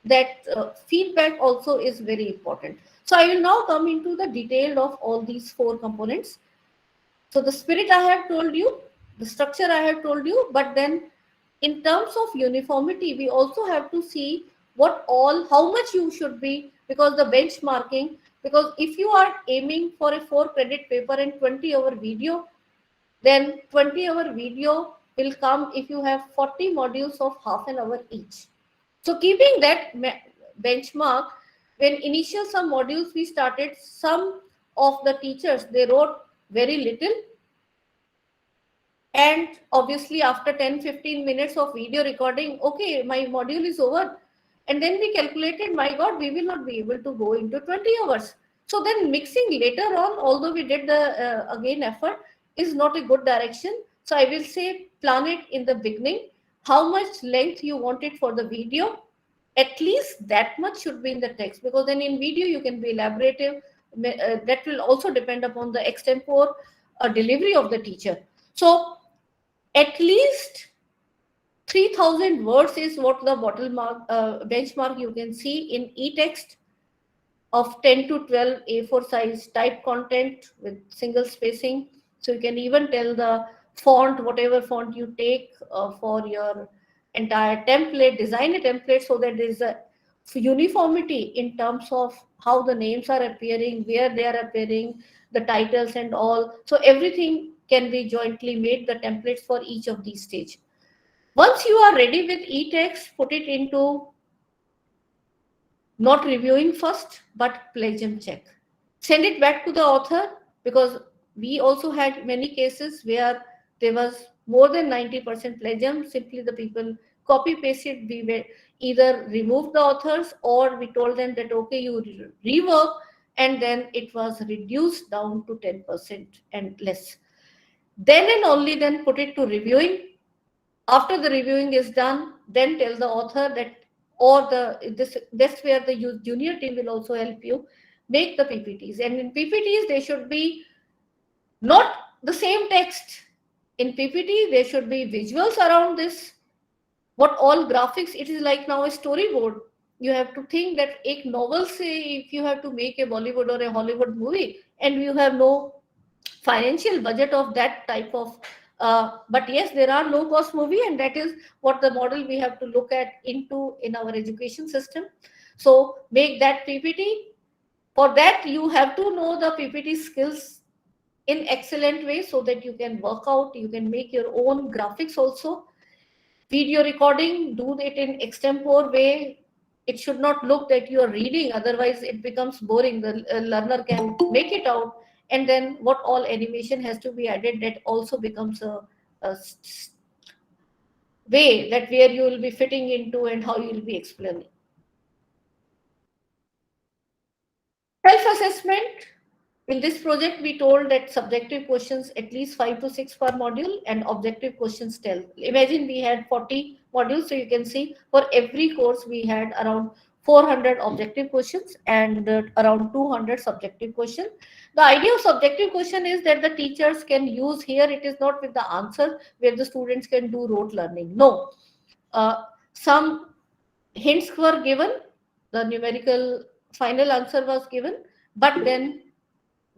that feedback also is very important. So I will now come into the detail of all these four components. So the spirit I have told you, the structure I have told you, but then in terms of uniformity, we also have to see how much you should be, because the benchmarking, because if you are aiming for a 4-credit paper and 20-hour video, then 20-hour video will come if you have 40 modules of half an hour each. So keeping that benchmark, when initial some modules we started, some of the teachers, they wrote very little. And obviously after 10-15 minutes of video recording, okay, my module is over. And then we calculated, my God, we will not be able to go into 20 hours. So then mixing later on, although we did the again effort, is not a good direction. So I will say plan it in the beginning, how much length you want it for the video. At least that much should be in the text, because then in video you can be elaborative. That will also depend upon the extempore delivery of the teacher. So at least 3000 words is what the benchmark you can see in e-text of 10 to 12 A4 size type content with single spacing. So you can even tell the font, whatever font you take for your entire template, design a template so that there is a uniformity in terms of how the names are appearing, where they are appearing, the titles and all. So everything can be jointly made, the templates for each of these stages. Once you are ready with e-text, put it into not reviewing first, but plagiarism check. Send it back to the author, because we also had many cases where there was more than 90% plagiarism. Simply the people copy pasted. We were either removed the authors or we told them that, okay, you rework, and then it was reduced down to 10% and less. Then and only then put it to reviewing. After the reviewing is done, then tell the author that, or that's where the junior team will also help you make the PPTs. And in PPTs, they should be not the same text. In PPT, there should be visuals around this. What all graphics, it is like now a storyboard. You have to think that a novel, say, if you have to make a Bollywood or a Hollywood movie, and you have no financial budget of that type of but yes, there are low cost movie, and that is what the model we have to look at into in our education system. So make that PPT. For that you have to know the PPT skills in excellent way, so that you can work out, you can make your own graphics also. Video recording, do it in extempore way. It should not look that you are reading, otherwise it becomes boring. The learner can make it out. And then what all animation has to be added, that also becomes a way that where you will be fitting into and how you will be explaining. Self-assessment, In this project, we told that subjective questions at least 5 to 6 per module and objective questions 10. Imagine we had 40 modules, so you can see for every course we had around 400 objective questions and around 200 subjective questions. The idea of subjective question is that the teachers can use here, it is not with the answer where the students can do rote learning. No, some hints were given, the numerical final answer was given, but then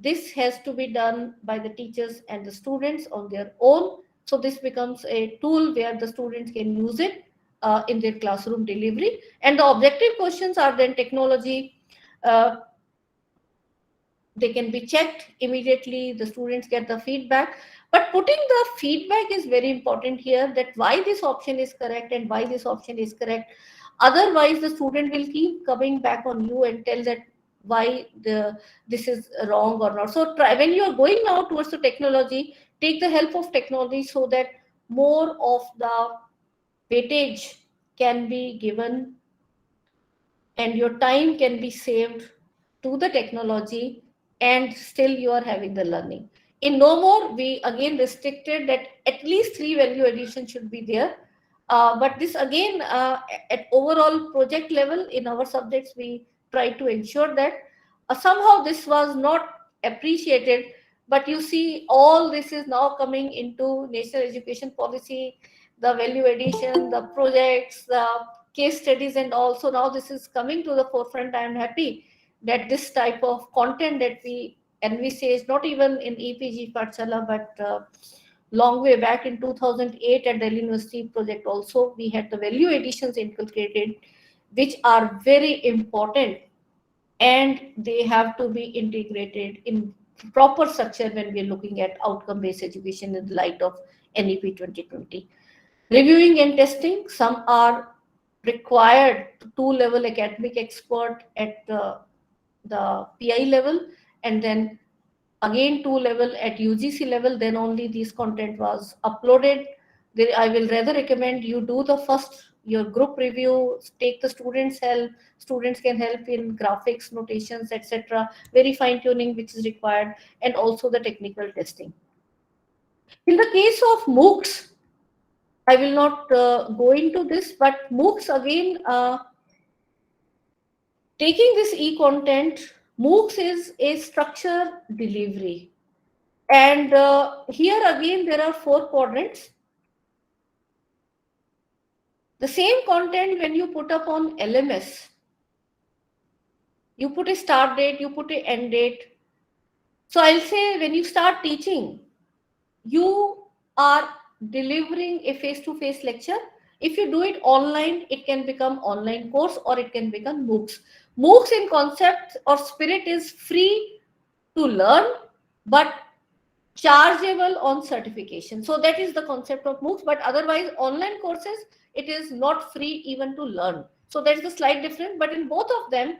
this has to be done by the teachers and the students on their own. So this becomes a tool where the students can use it in their classroom delivery. And the objective questions are then technology. They can be checked immediately. The students get the feedback. But putting the feedback is very important here, that why this option is correct and why this option is correct. Otherwise, the student will keep coming back on you and tell that why this is wrong or not. So try, when you are going now towards the technology, take the help of technology so that more of the weightage can be given and your time can be saved to the technology, and still you are having the learning. In no more, we again restricted that at least 3 value addition should be there. But this again, at overall project level in our subjects, we try to ensure that somehow this was not appreciated. But you see, all this is now coming into national education policy, the value addition, the projects, the case studies, and also now this is coming to the forefront. I am happy that this type of content that we envisage, not even in EPG Pathshala, but long way back in 2008 at Delhi University project also, we had the value additions inculcated, which are very important, and they have to be integrated in proper structure when we are looking at outcome-based education in the light of NEP 2020. Reviewing and testing, some are required 2-level academic expert at the PI level, and then again 2-level at UGC level, then only this content was uploaded. I will rather recommend you do the first, your group review, take the students' help. Students can help in graphics, notations, etc. Very fine tuning which is required, and also the technical testing. In the case of MOOCs, I will not go into this, but MOOCs again, taking this e-content, MOOCs is a structure delivery. And here again, there are 4 quadrants. The same content when you put up on LMS, you put a start date, you put a end date. So I'll say when you start teaching, you are delivering a face-to-face lecture. If you do it online, it can become online course or it can become MOOCs. MOOCs in concept or spirit is free to learn, but chargeable on certification. So that is the concept of MOOCs, but otherwise online courses, it is not free even to learn. So that's the slight difference, but in both of them,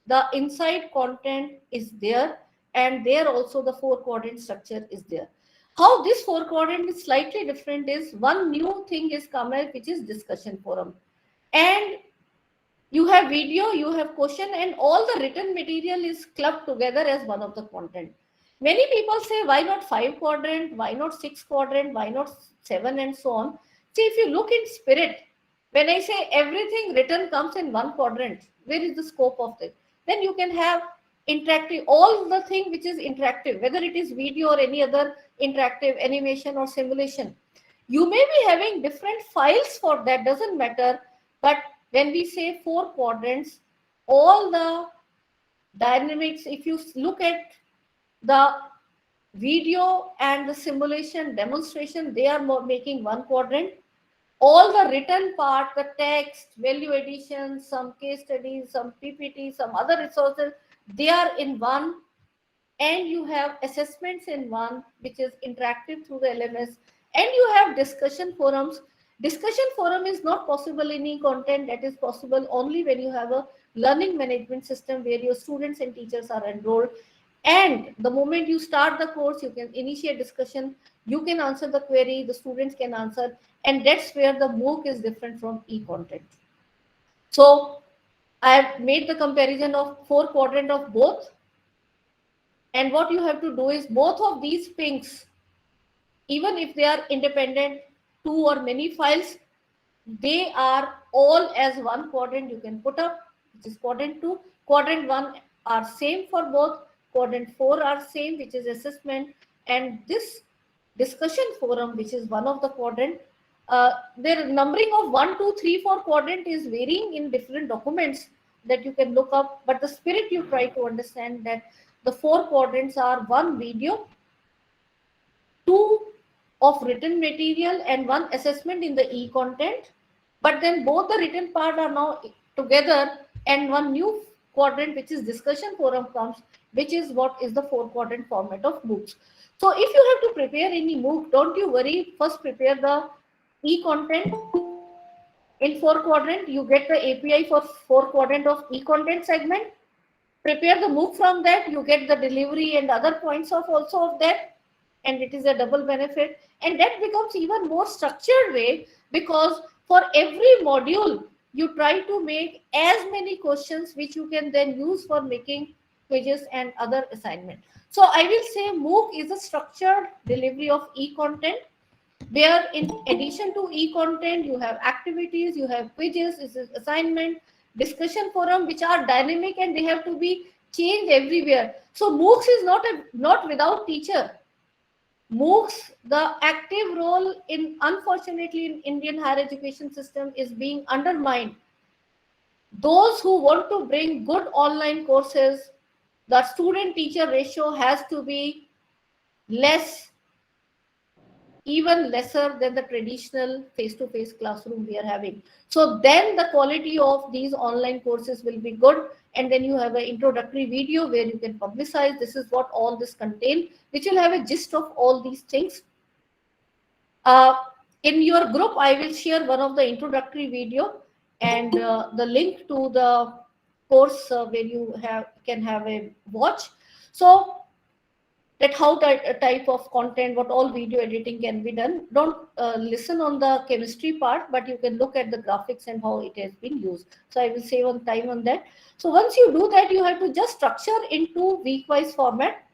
the inside content is there, and there also the 4 quadrant structure is there. How this 4 quadrant is slightly different is one new thing is come out, which is discussion forum. And you have video, you have question, and all the written material is clubbed together as one of the content. Many people say, why not 5 quadrant, why not 6 quadrant, why not 7, and so on. See, if you look in spirit, when I say everything written comes in 1 quadrant, where is the scope of it? Then you can have interactive, all the thing which is interactive, whether it is video or any other interactive animation or simulation. You may be having different files for that, doesn't matter. But when we say 4 quadrants, all the dynamics, if you look at the video and the simulation demonstration, they are making 1 quadrant. All the written part, the text, value addition, some case studies, some PPT, some other resources, they are in 1. And you have assessments in 1, which is interactive through the LMS. And you have discussion forums. Discussion forum is not possible in e-content. That is possible only when you have a learning management system where your students and teachers are enrolled. And the moment you start the course, you can initiate discussion, you can answer the query, the students can answer, and that's where the MOOC is different from e-content. So I have made the comparison of 4 quadrant of both, And what you have to do is both of these things, even if they are independent, two or many files, they are all as one quadrant you can put up, which is quadrant 2. Quadrant 1 are same for both. Quadrant 4 are same, which is assessment. And this discussion forum, which is one of the quadrant, their numbering of 1, 2, 3, 4 quadrant is varying in different documents that you can look up. But the spirit you try to understand that the 4 quadrants are one video, 2 of written material, and 1 assessment in the e-content. But then both the written part are now together, and one new quadrant, which is discussion forum, comes, which is what is the 4 quadrant format of MOOCs. So if you have to prepare any MOOC, don't you worry. First prepare the e-content in 4 quadrant. You get the API for 4 quadrant of e-content segment. Prepare the MOOC from that. You get the delivery and other points of also of that, and it is a double benefit. And that becomes even more structured way, because for every module you try to make as many questions which you can then use for making quizzes and other assignment. So I will say MOOC is a structured delivery of e-content, where in addition to e-content you have activities, you have quizzes, this is assignment, discussion forum, which are dynamic and they have to be changed everywhere. So MOOCs is not without teacher. MOOCs, the active role in, unfortunately, in Indian higher education system is being undermined. Those who want to bring good online courses, the student-teacher ratio has to be less, even lesser than the traditional face-to-face classroom we are having. So then the quality of these online courses will be good. And then you have an introductory video where you can publicize this is what all this contains, which will have a gist of all these things. In your group, I will share one of the introductory video and the link to the course where you can have a watch. So that how type of content, what all video editing can be done. Don't listen on the chemistry part, but you can look at the graphics and how it has been used. So I will save on time on that. So once you do that, you have to just structure into week-wise format.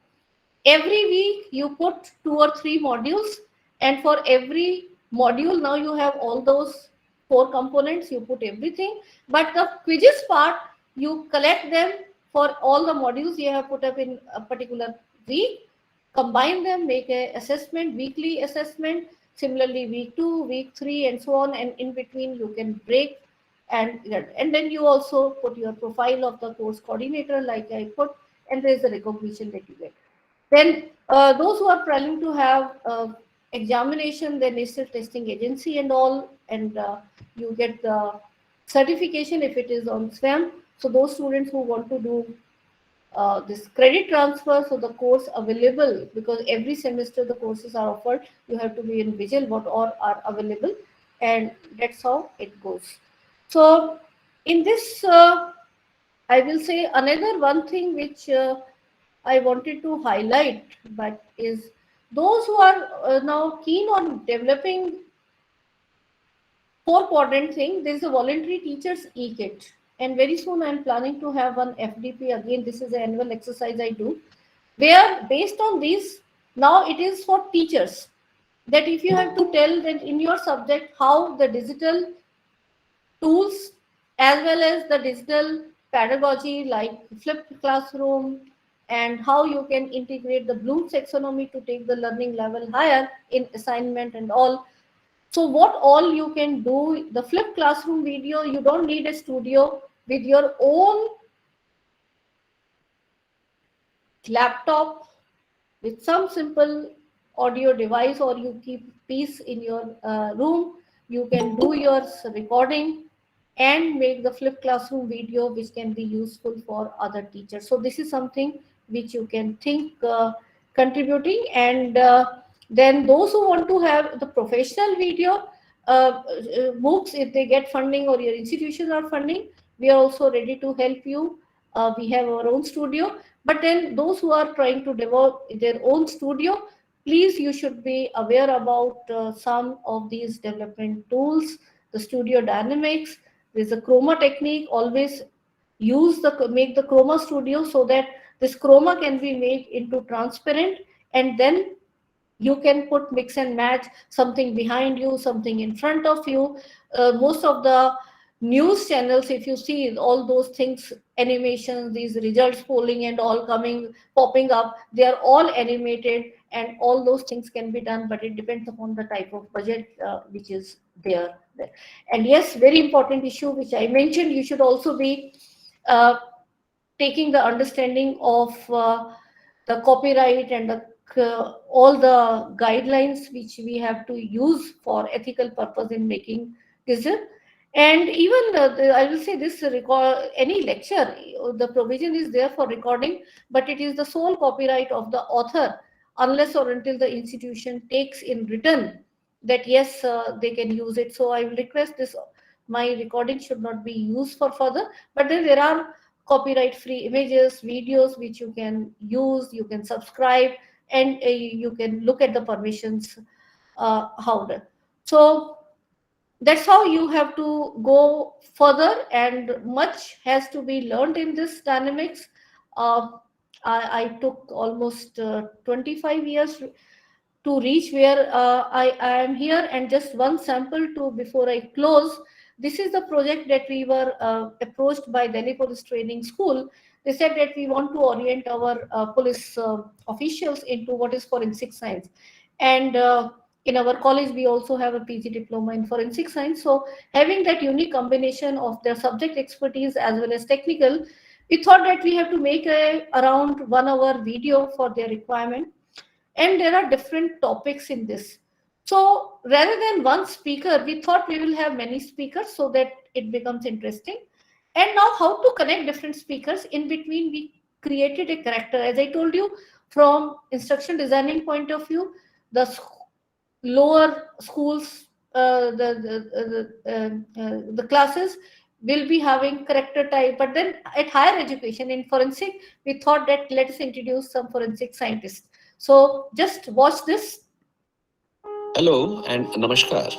Every week you put 2 or 3 modules, and for every module now you have all those 4 components, you put everything. But the quizzes part, you collect them for all the modules you have put up in a particular week, combine them, make a assessment, weekly assessment, similarly week 2, week 3, and so on, and in between you can break. And then you also put your profile of the course coordinator like I put, and there is a recognition that you get. Then those who are planning to have examination, then national testing agency and all, and you get the certification if it is on SWAM. So those students who want to do this credit transfer, so the course available, because every semester the courses are offered, you have to be in vigil what all are available, and that's how it goes. So in this, I will say another one thing which I wanted to highlight, but is those who are now keen on developing 4 quadrant thing, there is a voluntary teachers e-kit. And very soon I'm planning to have one FDP. Again, this is an annual exercise I do, where based on this, now it is for teachers, that if you have to tell that in your subject how the digital tools as well as the digital pedagogy like flipped classroom, and how you can integrate the Bloom's taxonomy to take the learning level higher in assignment and all. So what all you can do, the flipped classroom video, you don't need a studio. With your own laptop, with some simple audio device, or you keep piece in your room, you can do your recording and make the flipped classroom video, which can be useful for other teachers. So this is something which you can think contributing. And then those who want to have the professional video MOOCs, if they get funding or your institutions are funding, we are also ready to help you. We have our own studio. But then those who are trying to develop their own studio, please, you should be aware about some of these development tools, the studio dynamics. There's a chroma technique. Always use make the chroma studio so that This chroma can be made into transparent, and then you can put mix and match something behind you, something in front of you. Most of the news channels, if you see all those things, animations, these results polling and all coming, popping up, they are all animated, and all those things can be done, but it depends upon the type of budget which is there. And yes, very important issue which I mentioned, you should also be uh, taking the understanding of the copyright and all the guidelines which we have to use for ethical purpose in making this. And even I will say this, record any lecture, the provision is there for recording, but it is the sole copyright of the author, unless or until the institution takes in written that yes, they can use it. So I will request this, my recording should not be used for further. But then there are copyright free images, videos which you can use, you can subscribe, and you can look at the permissions how the, so that's how you have to go further, and much has to be learned in this dynamics. uh, I took almost 25 years to reach where I am here. And just one sample to before I close. This is the project that we were approached by Delhi Police Training School. They said that we want to orient our police officials into what is forensic science. And in our college, we also have a PG diploma in forensic science. So having that unique combination of their subject expertise as well as technical, we thought that we have to make a around 1 hour video for their requirement. And there are different topics in this. So rather than one speaker, we thought we will have many speakers so that it becomes interesting. And now how to connect different speakers in between, we created a character. As I told you, from instruction designing point of view, the lower schools, the classes will be having character type. But then at higher education in forensic, we thought that let us introduce some forensic scientists. So just watch this. Hello and namaskar.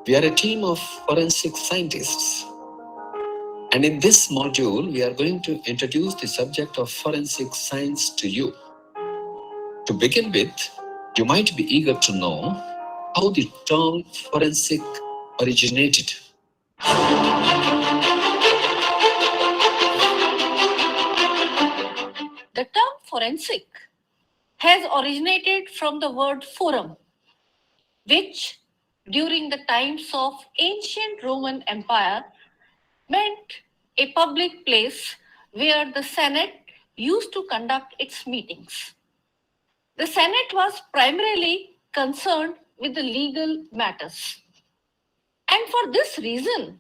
We are a team of forensic scientists. And in this module, we are going to introduce the subject of forensic science to you. To begin with, you might be eager to know how the term forensic originated. The term forensic has originated from the word forum, which during the times of ancient Roman Empire meant a public place where the Senate used to conduct its meetings. The Senate was primarily concerned with the legal matters. And for this reason,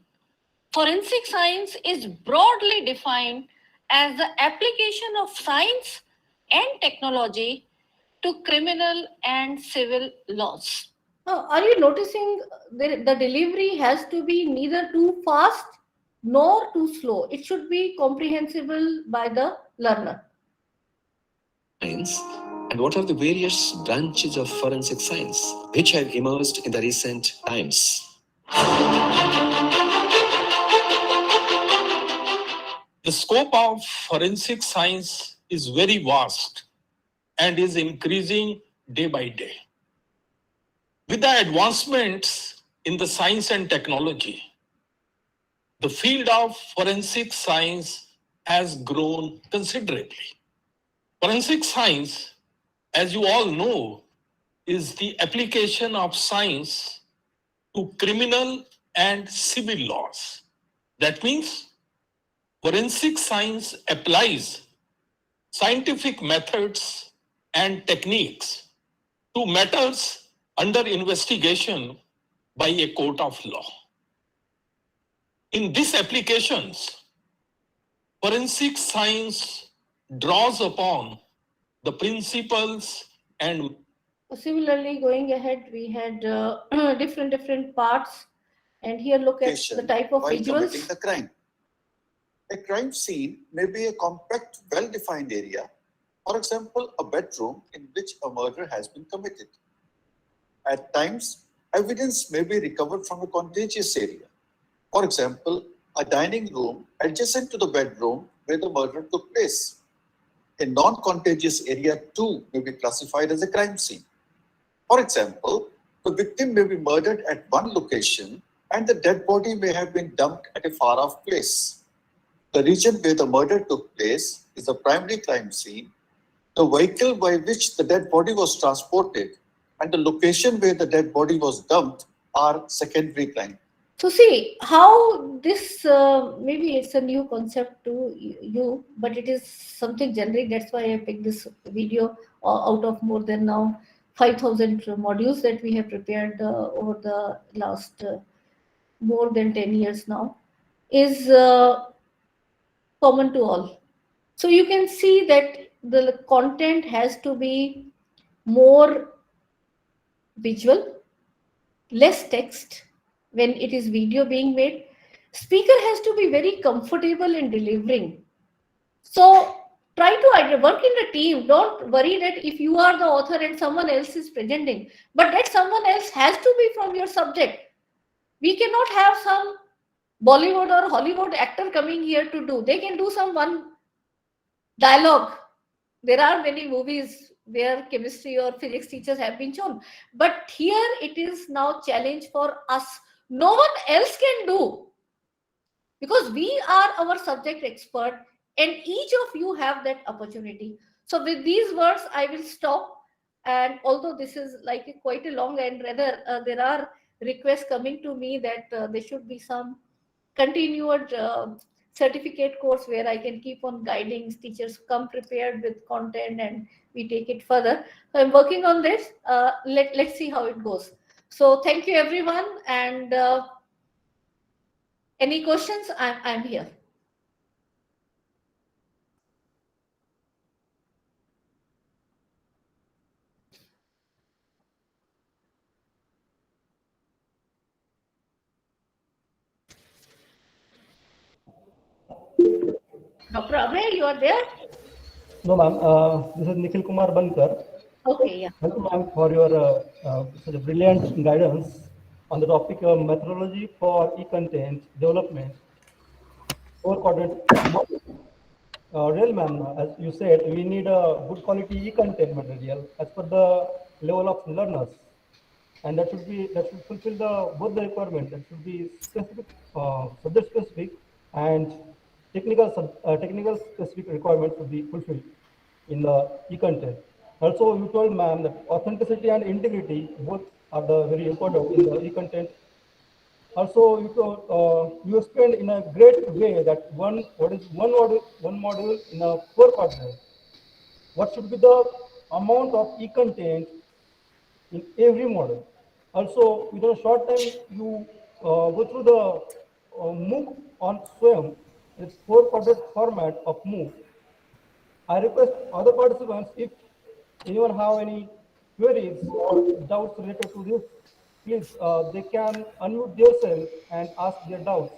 forensic science is broadly defined as the application of science and technology to criminal and civil laws. Now, are you noticing the delivery has to be neither too fast nor too slow? It should be comprehensible by the learner. Science, and what are the various branches of forensic science which have emerged in the recent times? The scope of forensic science is very vast and is increasing day by day. With the advancements in the science and technology, the field of forensic science has grown considerably. Forensic science, as you all know, is the application of science to criminal and civil laws. That means forensic science applies scientific methods and techniques to matters under investigation by a court of law. In these applications, forensic science draws upon the principles and similarly, going ahead, we had different parts, and here look at the type of while visuals. committing the crime. A crime scene may be a compact, well-defined area, for example, a bedroom in which a murder has been committed. At times, evidence may be recovered from a contiguous area. For example, a dining room adjacent to the bedroom where the murder took place. a non-contagious area too may be classified as a crime scene. For example, the victim may be murdered at one location and the dead body may have been dumped at a far-off place. The region where the murder took place is the primary crime scene. The vehicle by which the dead body was transported and the location where the dead body was dumped are secondary crime. So see how this, maybe it's a new concept to you, but it is something generic. That's why I picked this video out of more than now 5,000 modules that we have prepared over the last more than 10 years now, is common to all. So you can see that the content has to be more visual, less text when it is video being made. Speaker has to be very comfortable in delivering. So try to work in a team. Don't worry that if you are the author and someone else is presenting, but that someone else has to be from your subject. We cannot have some Bollywood or Hollywood actor coming here to do. They can do some one dialogue. There are many movies where chemistry or physics teachers have been shown, but here it is now challenge for us. No one else can do, because we are our subject expert and each of you have that opportunity. So with these words I will stop, and although this is like quite a long, and rather there are requests coming to me that there should be some continued certificate course where I can keep on guiding teachers, come prepared with content and we take it further. So I'm working on this. Let's see how it goes. So thank you everyone, and any questions? I'm here. Dr. Abhay, you are there? No, ma'am. This is Nikhil Kumar Bankar. Okay, yeah. Thank you, ma'am, for your such a brilliant guidance on the topic of methodology for e-content development. Quadrant. Real, ma'am, as you said, we need a good quality e-content material as per the level of learners, and that should fulfill both the requirement. That should be specific, subject specific, and technical specific requirements should be fulfilled in the e-content. Also, you told, ma'am, that authenticity and integrity both are the very important in the e-content. Also, you explained in a great way that one module in a 4 quadrant. What should be the amount of e-content in every module? Also, within a short time, you go through the MOOC on SWAYAM, it's 4 quadrant format of MOOC. I request other participants, if anyone have any queries or doubts related to this, please, they can unmute themselves and ask their doubts.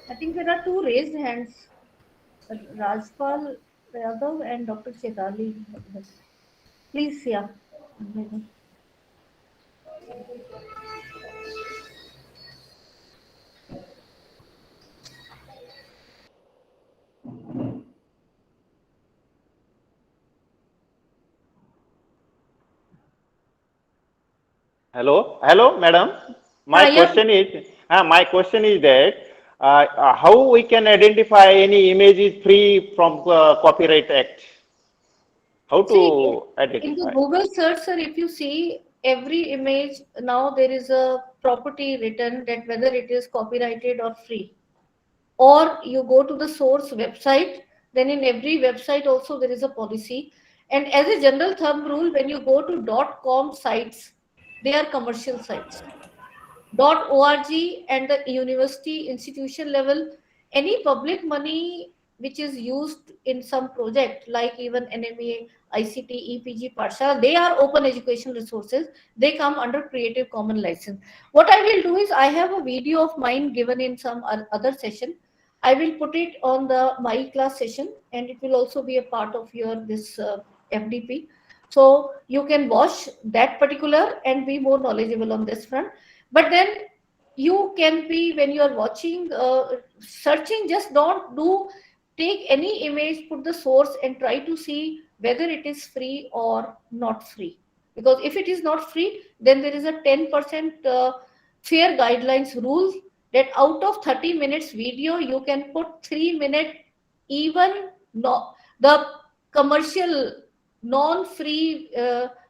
I think there are two raised hands, Rajpal Yadav and Dr. Chetali. Please, yeah. Hello, madam. My Yeah. question is that how we can identify any image is free from Copyright Act? How to See, in the identify? Google search, sir, if you see every image, now there is a property written that whether it is copyrighted or free. Or you go to the source website, then in every website also there is a policy. And as a general thumb rule, when you go to .com sites, they are commercial sites. .org and the university institution level, any public money which is used in some project like even NMA, ICT, EPG, Parsha, they are open educational resources. They come under Creative Commons license. What I will do is I have a video of mine given in some other session. I will put it on the my class session, and it will also be a part of your this FDP. So you can watch that particular and be more knowledgeable on this front. But then you can be, when you are watching, searching, just don't take any image, put the source and try to see whether it is free or not free. Because if it is not free, then there is a 10% fair guidelines rule, that out of 30 minutes video, you can put 3 minute, even no, the commercial non-free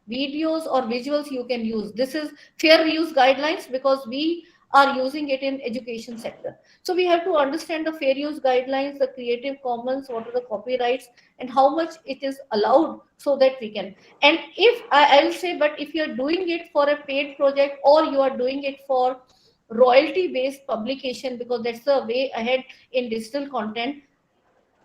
videos or visuals you can use. This is fair use guidelines, because we are using it in education sector. So we have to understand the fair use guidelines, the Creative Commons, what are the copyrights, and how much it is allowed, so that we can. And if I will say, but if you're doing it for a paid project, or you are doing it for royalty based publication, because that's the way ahead in digital content,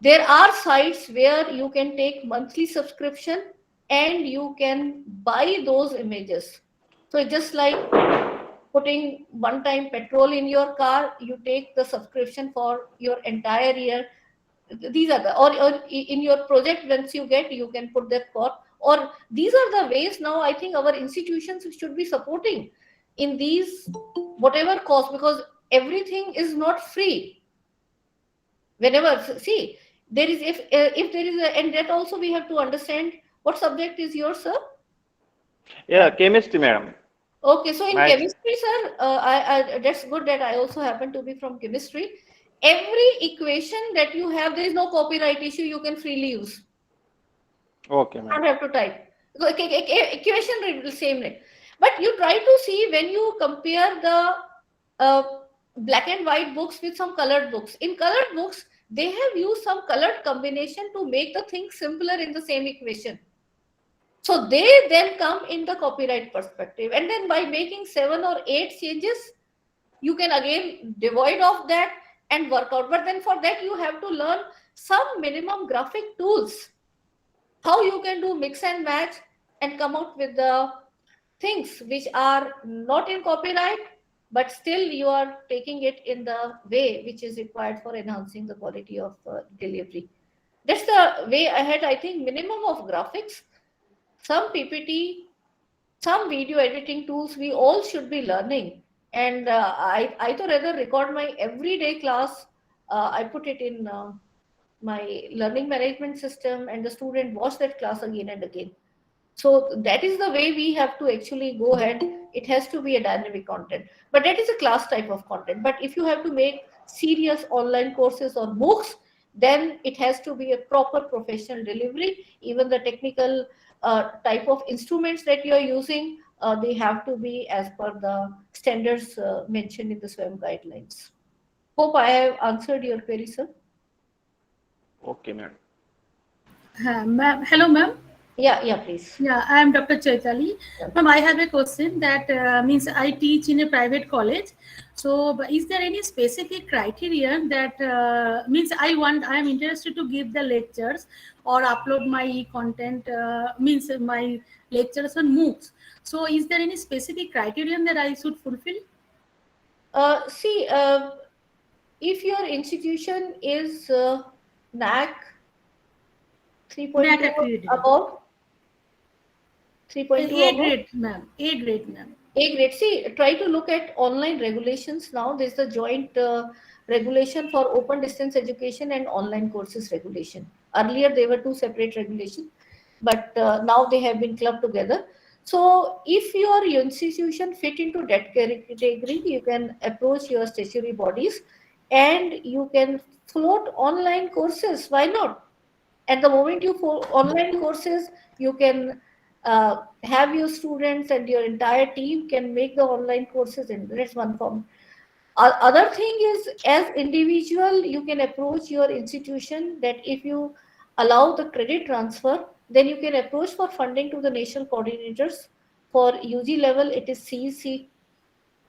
there are sites where you can take monthly subscription and you can buy those images. So it's just like putting one time petrol in your car, you take the subscription for your entire year. These are the, or in your project, once you get, you can put that for, or these are the ways now I think our institutions should be supporting in these whatever cost, because everything is not free. Whenever, see, there is, if there is a, and that also we have to understand. What subject is yours, sir? Yeah, chemistry, madam. Okay, so in My chemistry, sir, that's good that I also happen to be from chemistry. Every equation that you have, there is no copyright issue. You can freely use. okay, You madam. don't have to type. Because equation will same rate. But you try to see when you compare the uh, black and white books with some colored books. In colored books, they have used some colored combination to make the thing simpler in the same equation. So they then come in the copyright perspective. And then by making 7 or 8 changes, you can again devoid of that and work out. But then for that, you have to learn some minimum graphic tools, how you can do mix and match and come out with the things which are not in copyright, but still you are taking it in the way which is required for enhancing the quality of delivery. That's the way ahead. I think minimum of graphics, some PPT, some video editing tools, we all should be learning. And I to rather record my everyday class. I put it in my learning management system, and the student watch that class again and again. So that is the way we have to actually go ahead. It has to be a dynamic content, but that is a class type of content. But if you have to make serious online courses or books, then it has to be a proper professional delivery. Even the technical type of instruments that you are using, they have to be as per the standards mentioned in the SWAM guidelines. Hope I have answered your query, sir. Okay, madam. Ma'am, hello, ma'am. Yeah, please. Yeah, I am Dr. Chaitali. Yeah. Ma'am, I have a question that means I teach in a private college. So, but is there any specific criterion that means I am interested to give the lectures or upload my content, means my lectures on MOOCs. So, is there any specific criterion that I should fulfill? See, if your institution is NAC 3.2 NAC accredited. above, 3.2 A above, grade, ma'am. A grade, ma'am. A grade. See, try to look at online regulations now. There's the joint regulation for open distance education and online courses regulation. Earlier, they were two separate regulations, but now they have been clubbed together. So, if your institution fit into that category, you can approach your statutory bodies and you can float online courses. Why not? At the moment you for online courses, you can have your students and your entire team can make the online courses, and that's one form. Other thing is, as individual, you can approach your institution that if you allow the credit transfer, then you can approach for funding to the national coordinators. For UG level, it is CEC.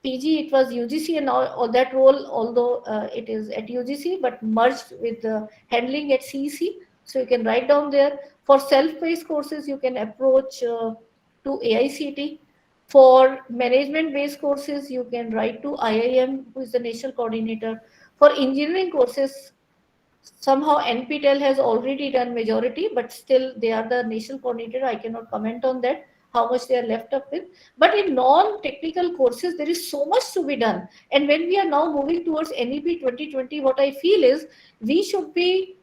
PG, it was UGC, and all that role, although it is at UGC, but merged with the handling at CEC. So you can write down there. For self-paced courses, you can approach to AICT. For management-based courses, you can write to IIM, who is the national coordinator. For engineering courses, somehow NPTEL has already done majority, but still they are the national coordinator. I cannot comment on that. how much they are left up with. But in non-technical courses, there is so much to be done. And when we are now moving towards NEP 2020, what I feel is we should be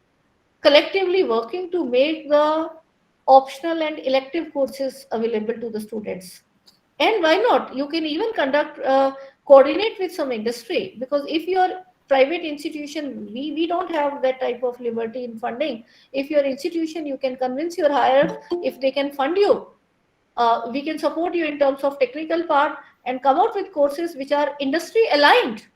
collectively working to make the optional and elective courses available to the students. And why not? You can even coordinate with some industry, because if your private institution, we don't have that type of liberty in funding. If your institution, you can convince your higher, if they can fund you, we can support you in terms of technical part and come out with courses which are industry aligned.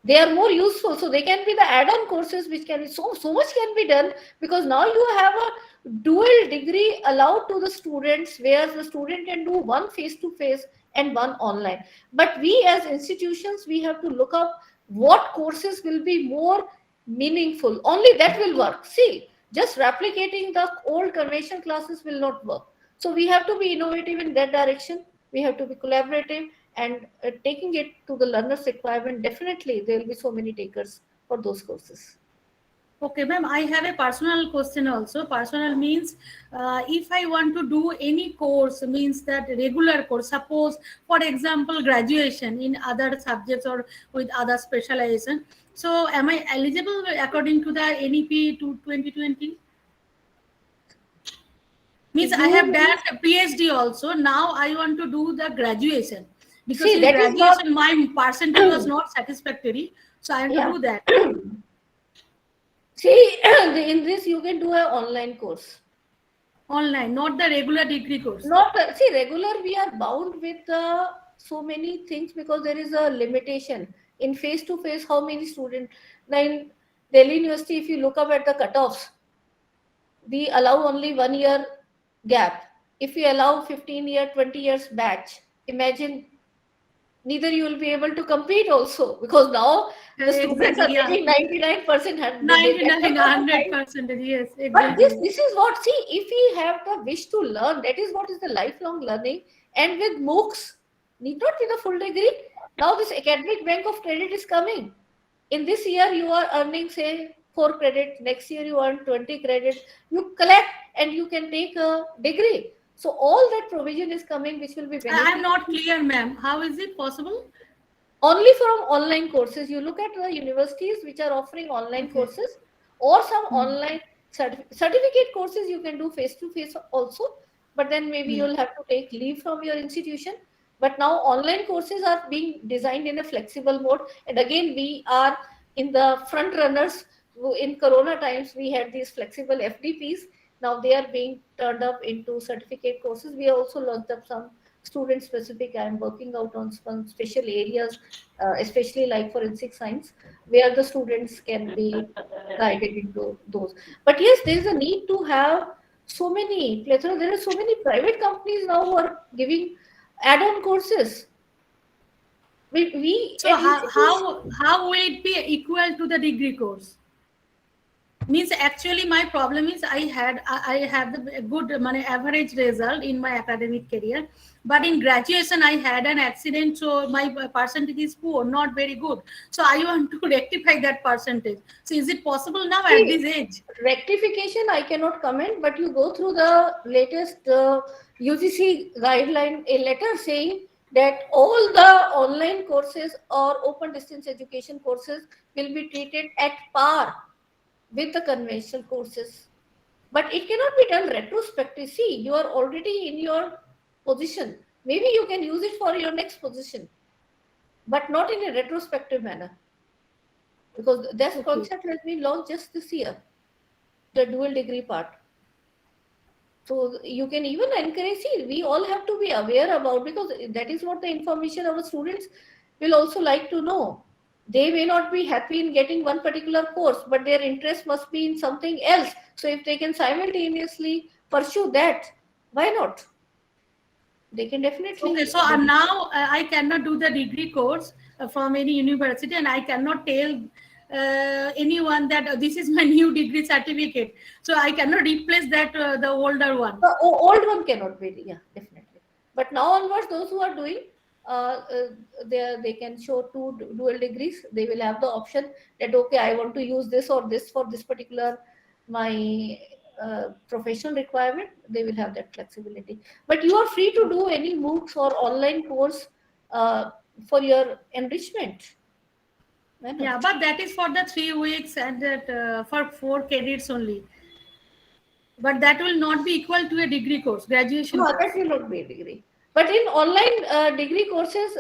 They are more useful, so they can be the add-on courses which can be so much can be done, because now you have a dual degree allowed to the students, where the student can do one face-to-face and one online. But we as institutions, we have to look up what courses will be more meaningful. Only that will work. See, just replicating the old conventional classes will not work. So we have to be innovative in that direction. We have to be collaborative and taking it to the learner's requirement. Definitely there will be so many takers for those courses. Okay, ma'am, I have a personal question also. Personal means if I want to do any course, means that regular course, suppose, for example, graduation in other subjects or with other specialization. So am I eligible according to the NEP to 2020? Means I have done a PhD also. Now I want to do the graduation. Because in graduation, my percentage was not satisfactory. So I have to do that. See, in this you can do an online course. Online, not the regular degree course. See, regular we are bound with so many things, because there is a limitation in face-to-face. How many students? Now in Delhi University, if you look up at the cutoffs, we allow only 1 year gap. If we allow 15 year, 20 years batch, imagine neither you will be able to compete also, because now the students are getting 99%. 100%, yes, exactly. But this is what, see, if we have the wish to learn, that is what is the lifelong learning. And with MOOCs, need not be the full degree. Now this academic bank of credit is coming. In this year, you are earning, say, 4 credits. Next year, you earn 20 credits. You collect and you can take a degree. So all that provision is coming, which will be beneficial. I am not clear, ma'am. How is it possible? Only from online courses. You look at the universities which are offering online courses, or some online certificate courses you can do face-to-face also. But then maybe you'll have to take leave from your institution. But now online courses are being designed in a flexible mode. And again, we are in the front runners. In Corona times, we had these flexible FDPs. Now they are being turned up into certificate courses. We also launched up some student specific. I am working out on some special areas, especially like forensic science, where the students can be guided into those. But yes, there is a need to have so many plethora. There are so many private companies now who are giving add-on courses. So how will it be equal to the degree course? Means actually my problem is I had a good average result in my academic career, but in graduation I had an accident, so my percentage is poor, not very good. So I want to rectify that percentage. So is it possible now at this age? Rectification I cannot comment, but you go through the latest UGC guideline, a letter saying that all the online courses or open distance education courses will be treated at par with the conventional courses. But it cannot be done retrospectively. See, you are already in your position. Maybe you can use it for your next position, but not in a retrospective manner. Because that concept has been launched just this year, the dual degree part. So you can even encourage, see, we all have to be aware about, because that is what the information our students will also like to know. They may not be happy in getting one particular course, but their interest must be in something else. So if they can simultaneously pursue that, why not? They can definitely. Okay, so now I cannot do the degree course from any university, and I cannot tell anyone that this is my new degree certificate. So I cannot replace that the older one. The old one cannot be, yeah, definitely. But now onwards, those who are doing, they can show 2 dual degrees. They will have the option that, okay, I want to use this or this for this particular my professional requirement, they will have that flexibility. But you are free to do any MOOCs or online course for your enrichment. Why not? Yeah, but that is for the 3 weeks and that for 4 credits only. But that will not be equal to a degree course, graduation No, course. that will not be a degree. But in online degree courses,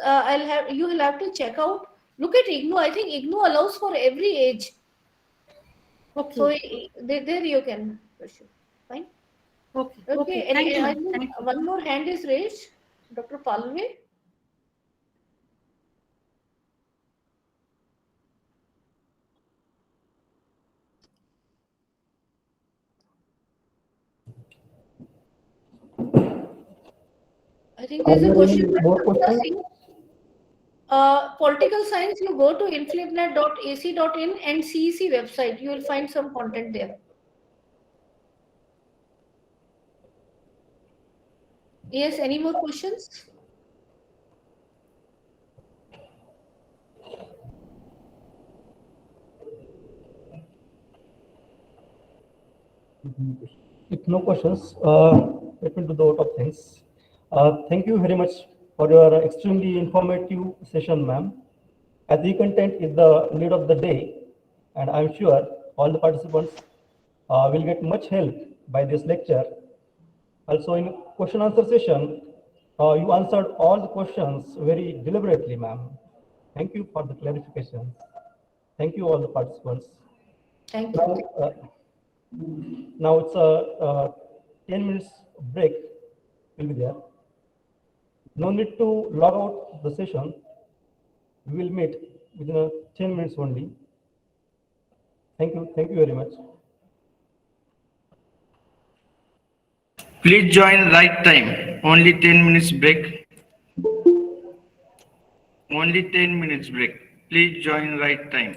you will have to check out. Look at IGNOU. I think IGNOU allows for every age. Okay. So there you can pursue. Fine. Okay. Okay. Okay. And Thank you. I Thank think you. one more hand is raised. Dr. Palve. I think Are there's a there question. any more questions? Political science, you go to inflibnet.ac.in and CEC website. You will find some content there. Yes, any more questions? If no questions, let me do the vote of thanks. Thank you very much for your extremely informative session, ma'am. As the content is the need of the day, and I'm sure all the participants will get much help by this lecture. Also, in question answer session, you answered all the questions very deliberately, ma'am. Thank you for the clarification. Thank you all the participants. Thank Now, you. now it's a 10 minutes break will be there. No need to log out the session. We will meet within 10 minutes only. Thank you. Thank you very much. Please join right time. Only 10 minutes break. Only 10 minutes break. Please join right time.